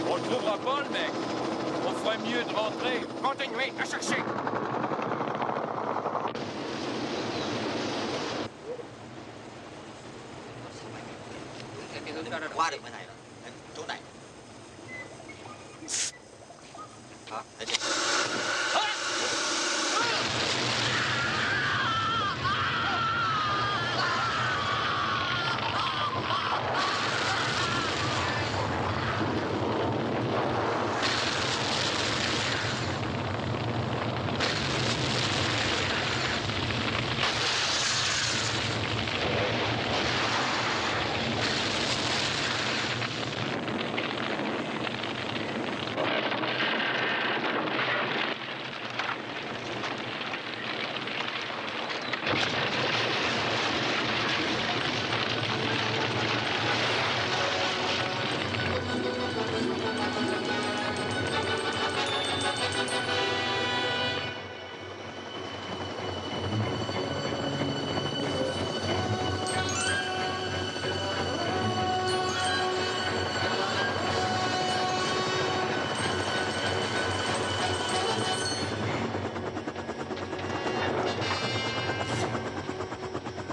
On le trouvera pas, le mec. On ferait mieux de rentrer. Continuez à chercher. Qua được bên này rồi. Chỗ này. Đó, để đi.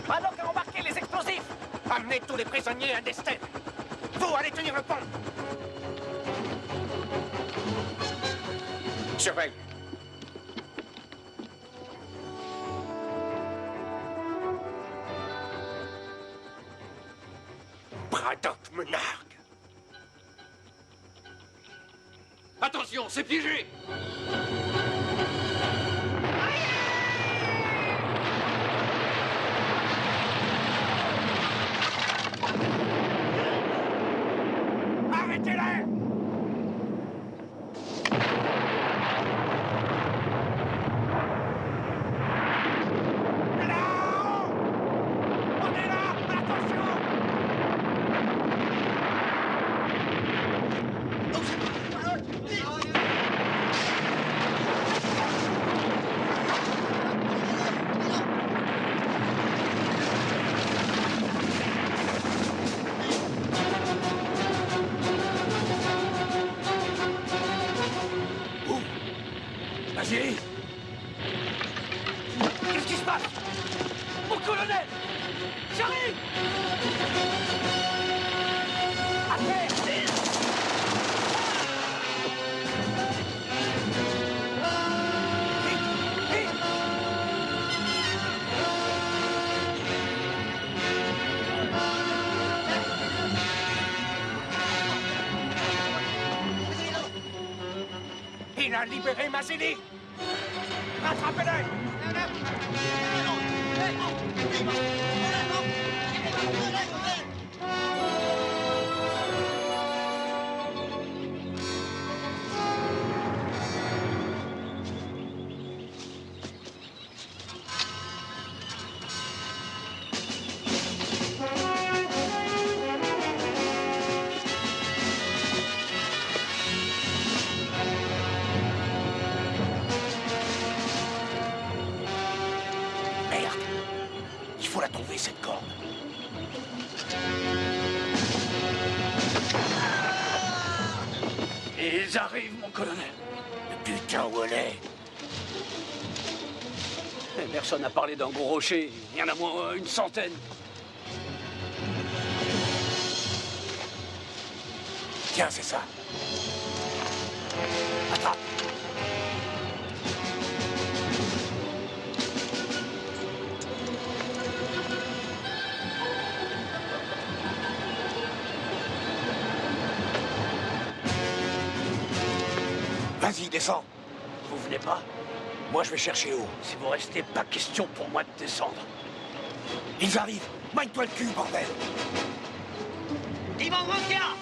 Braddock a embarqué les explosifs. Amenez tous les prisonniers à Destin. Vous allez tenir le pont. Surveille. Braddock me nargue. Attention, c'est piégé. Arrêtez-les! Il a libéré Mazili. Rattrapez-le. Il faut la trouver, cette corde. Ils arrivent, mon colonel. Putain, où elle est? Personne n'a parlé d'un gros rocher. Il y en a moins une centaine. Tiens, c'est ça. Attrape. Vas-y, descends. Vous venez pas? Moi, je vais chercher haut. Si vous restez, pas question pour moi de descendre. Ils arrivent. Maille-toi le cul, bordel. Ils vont revenir.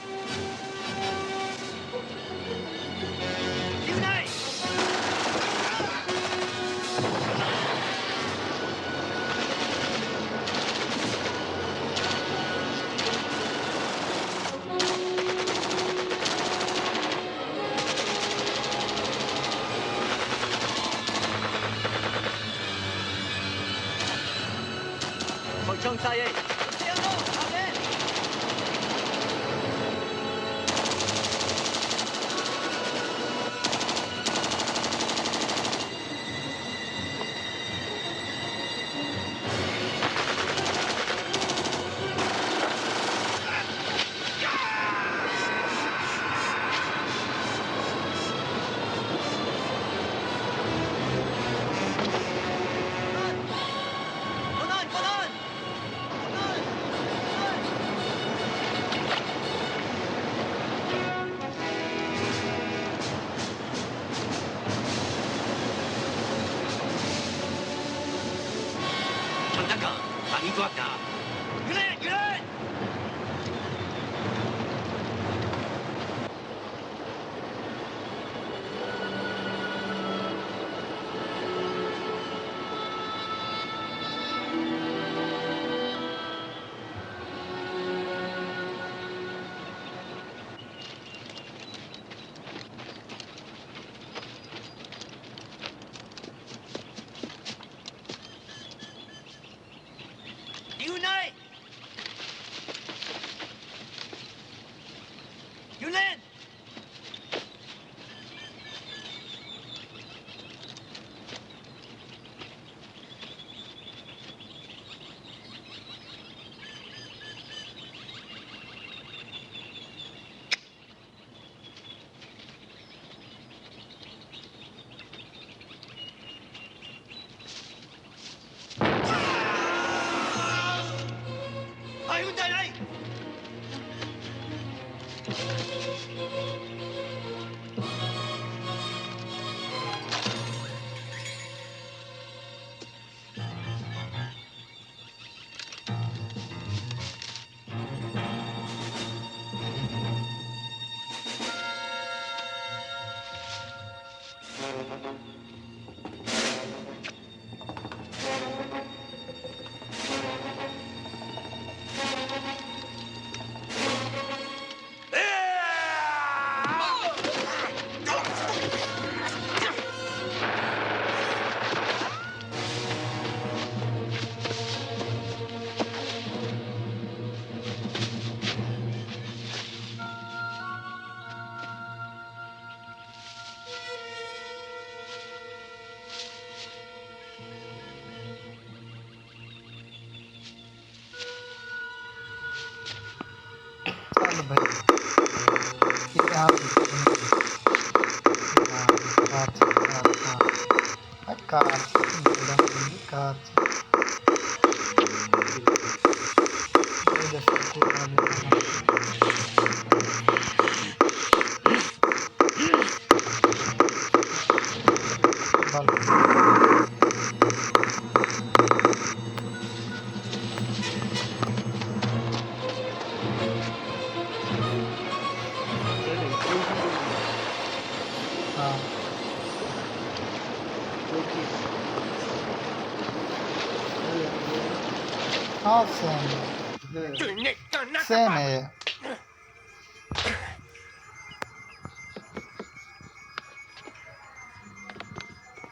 Ah, Seme.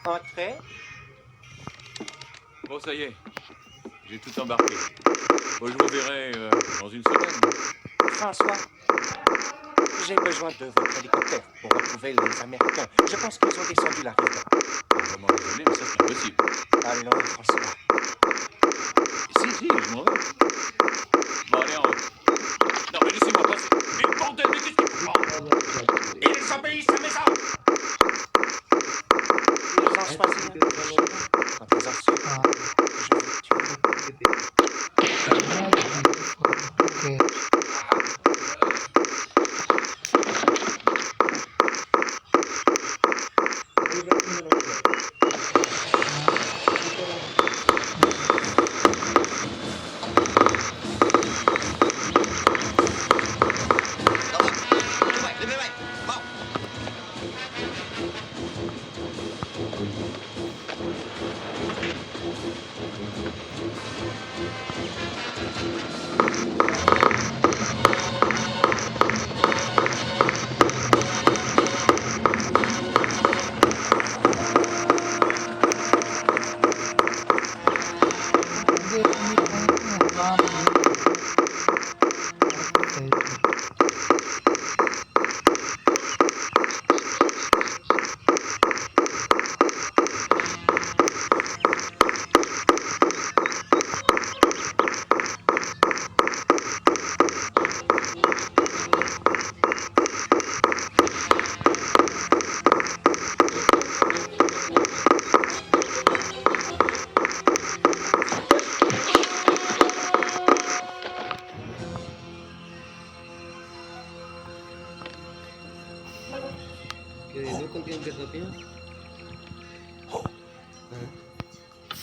Entrez. Bon, ça y est. J'ai tout embarqué. Bon, je vous verrai dans une semaine. François, j'ai besoin de votre hélicoptère pour retrouver les Américains. Je pense qu'ils ont descendu la rive. Vraiment désolé, mais ça c'est impossible. Allons, François. Si, je m'en vais. Bon, allez, en route. Non, mais laissez-moi passer. Mais bordel, mais qu'est-ce qu'il faut? Ils obéissent à mes ordres. Ils ont choisi un prochain. Quand ils ont su, je vais tuer.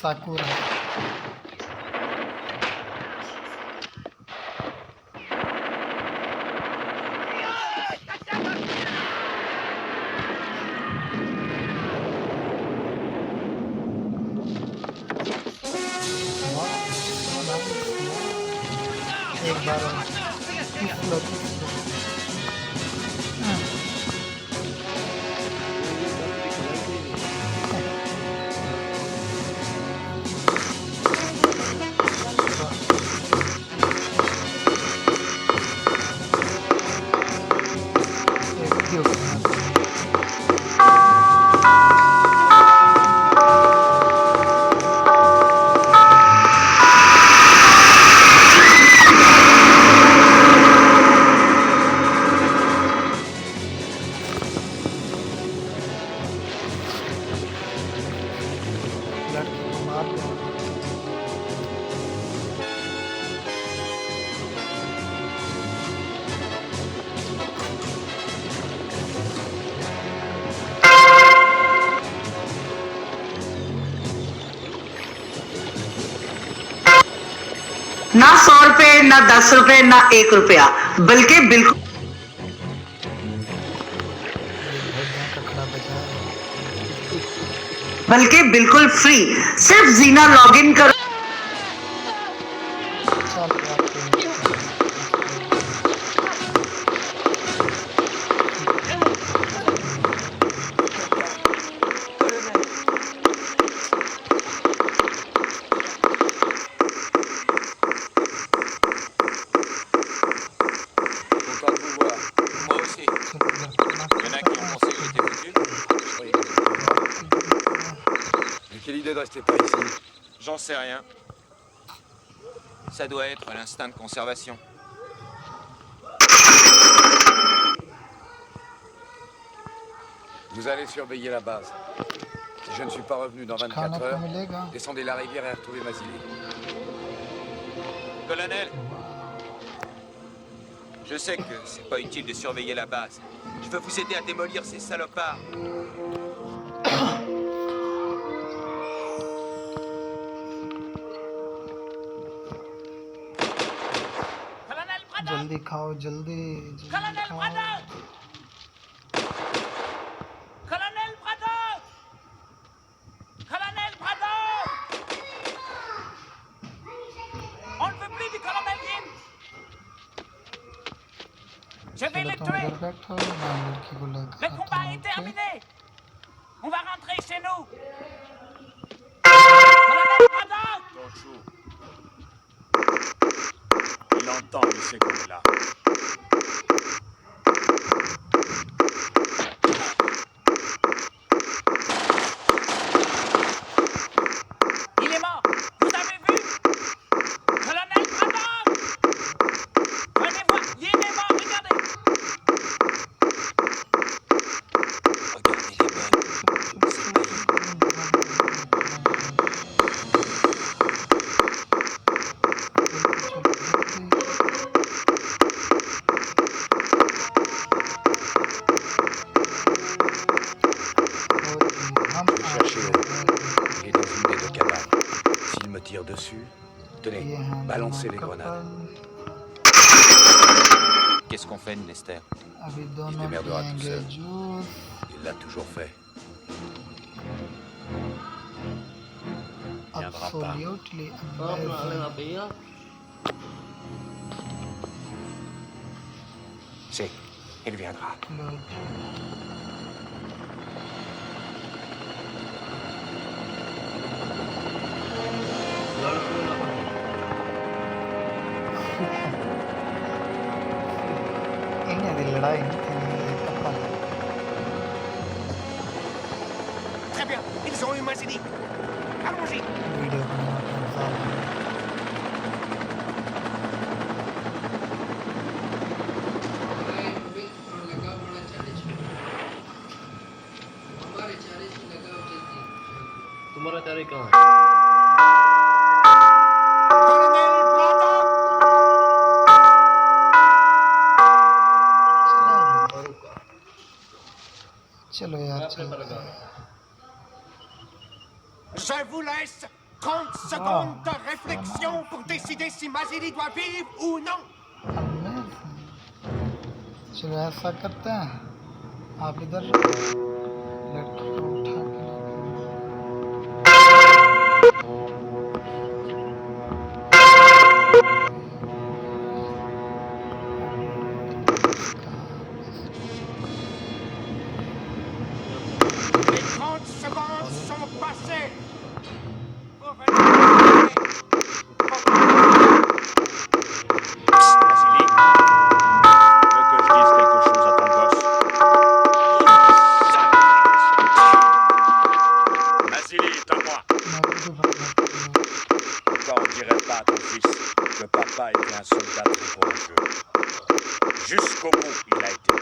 Sakura. एक बार ना 100 रुपए, ना 10 रुपए, ना 1 रुपया, बल्कि बिल्कुल बिल्कुल फ्री। सिर्फ जीना लॉगिन करो। J'en sais rien. Ça doit être l'instinct de conservation. Vous allez surveiller la base. Si je ne suis pas revenu dans 24 heures, descendez la rivière et retrouvez Masilé. Colonel, je sais que c'est pas utile de surveiller la base. Je veux vous aider à démolir ces salopards. जल्दी खाओ जल्दी खाओ On Je vais les tuer. Le combat est terminé. On va rentrer chez nous. Colonel Braddock! Torchou. Il entend, il sait qu'on est là. Il est mort. Vous avez vu? Colonel Braddock! Venez voir. Il est mort. Regardez. Il est dans une des deux cabanes. S'il me tire dessus, tenez, balancez les grenades. Qu'est-ce qu'on fait, Nester? Il se démerdera tout seul. Il l'a toujours fait. Il viendra pas. Absolutely Oh, amazing. pernah lihat api ya? Si, il viendra. Ini adillada ini apa? Très bien, ils ont eu Mazini. Allons-y. Video तुम्हारा चारे कहाँ है? चलो यार चलो Je vous laisse 30 secondes de réflexion pour décider si Mazini doit vivre ou non. चलो ऐसा करते हैं आप इधर लेटर को उठा के Les 30 secondes sont passées. Vasily, veux que je dise quelque chose à ton gosse? Vasily est à moi. Pourquoi on dirait pas à ton fils que papa était un soldat très courageux? Jusqu'au bout, il a été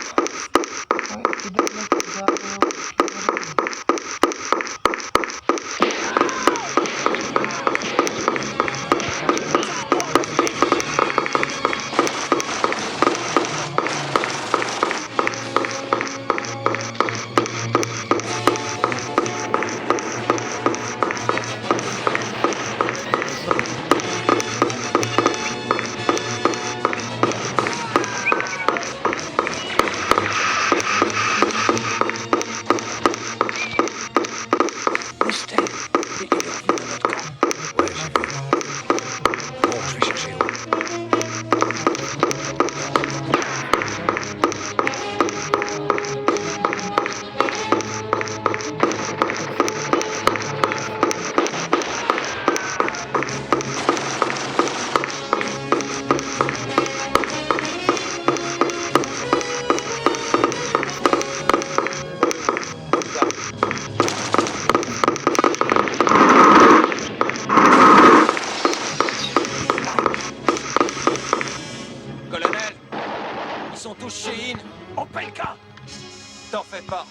T'en fais pas.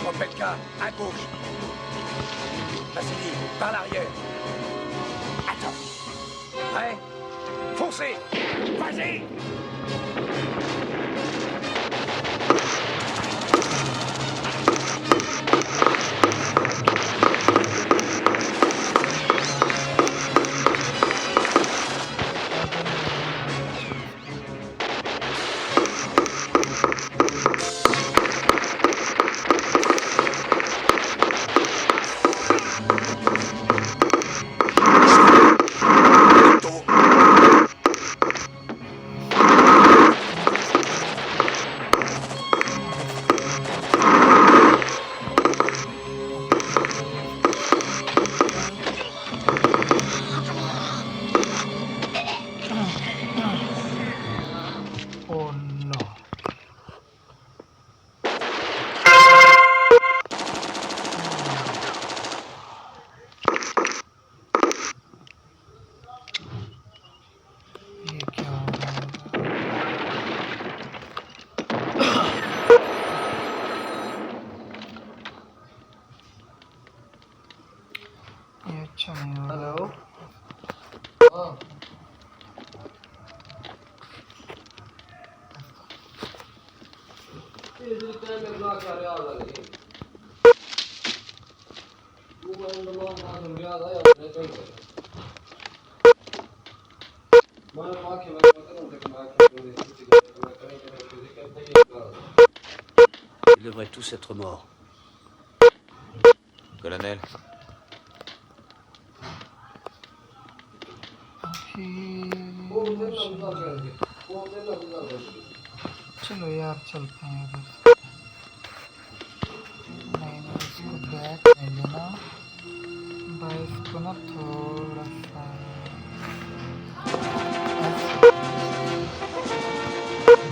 Opelka, à gauche. Vassili, par l'arrière. Attends. Prêt? Foncez. Vas-y. Ils devraient tous être morts. Colonel, चलो यार चलते हैं उधर नहीं नहीं इसको बैक नहीं लेना भाई इसको ना थोड़ा सा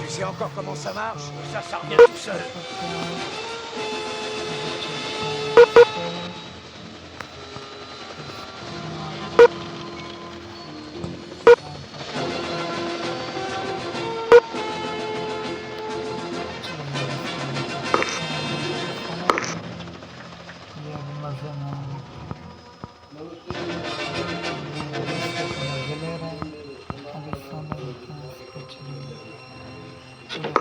Tu sais encore comment ça marche? Ça revient tout seul. ये अभी मजे में मजे ले रहे हैं अभी सोने देते हैं इसको चलिए चलो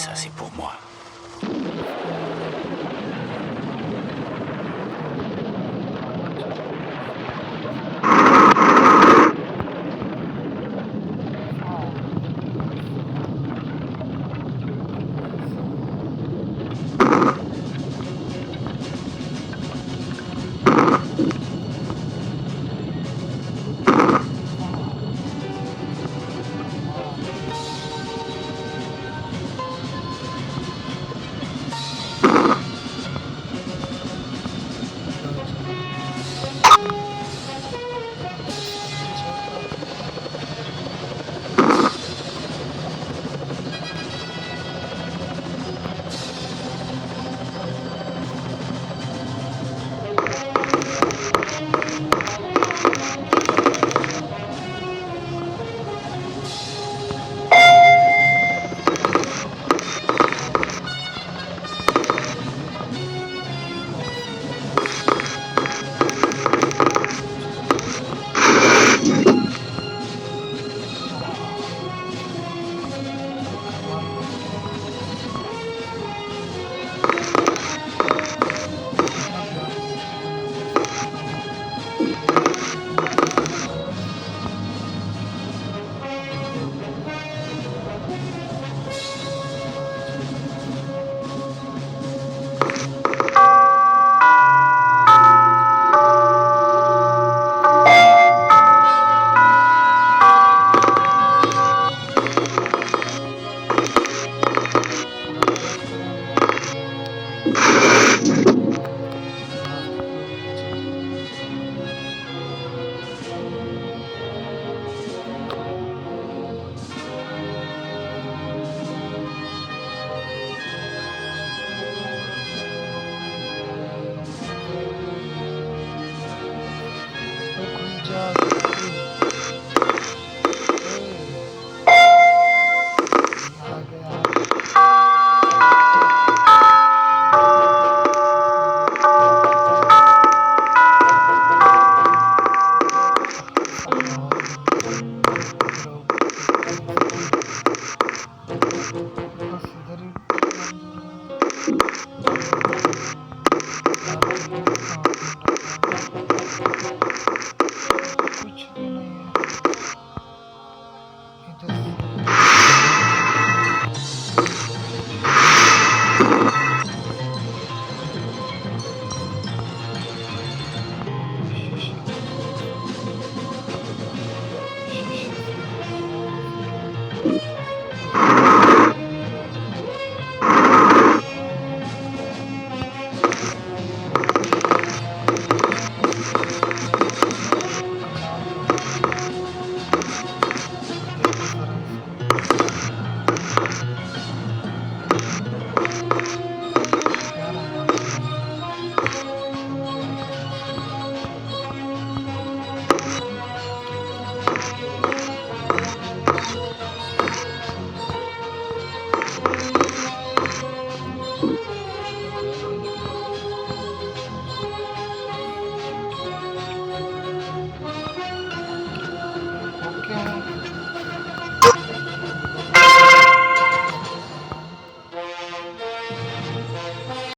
ça c'est pour moi.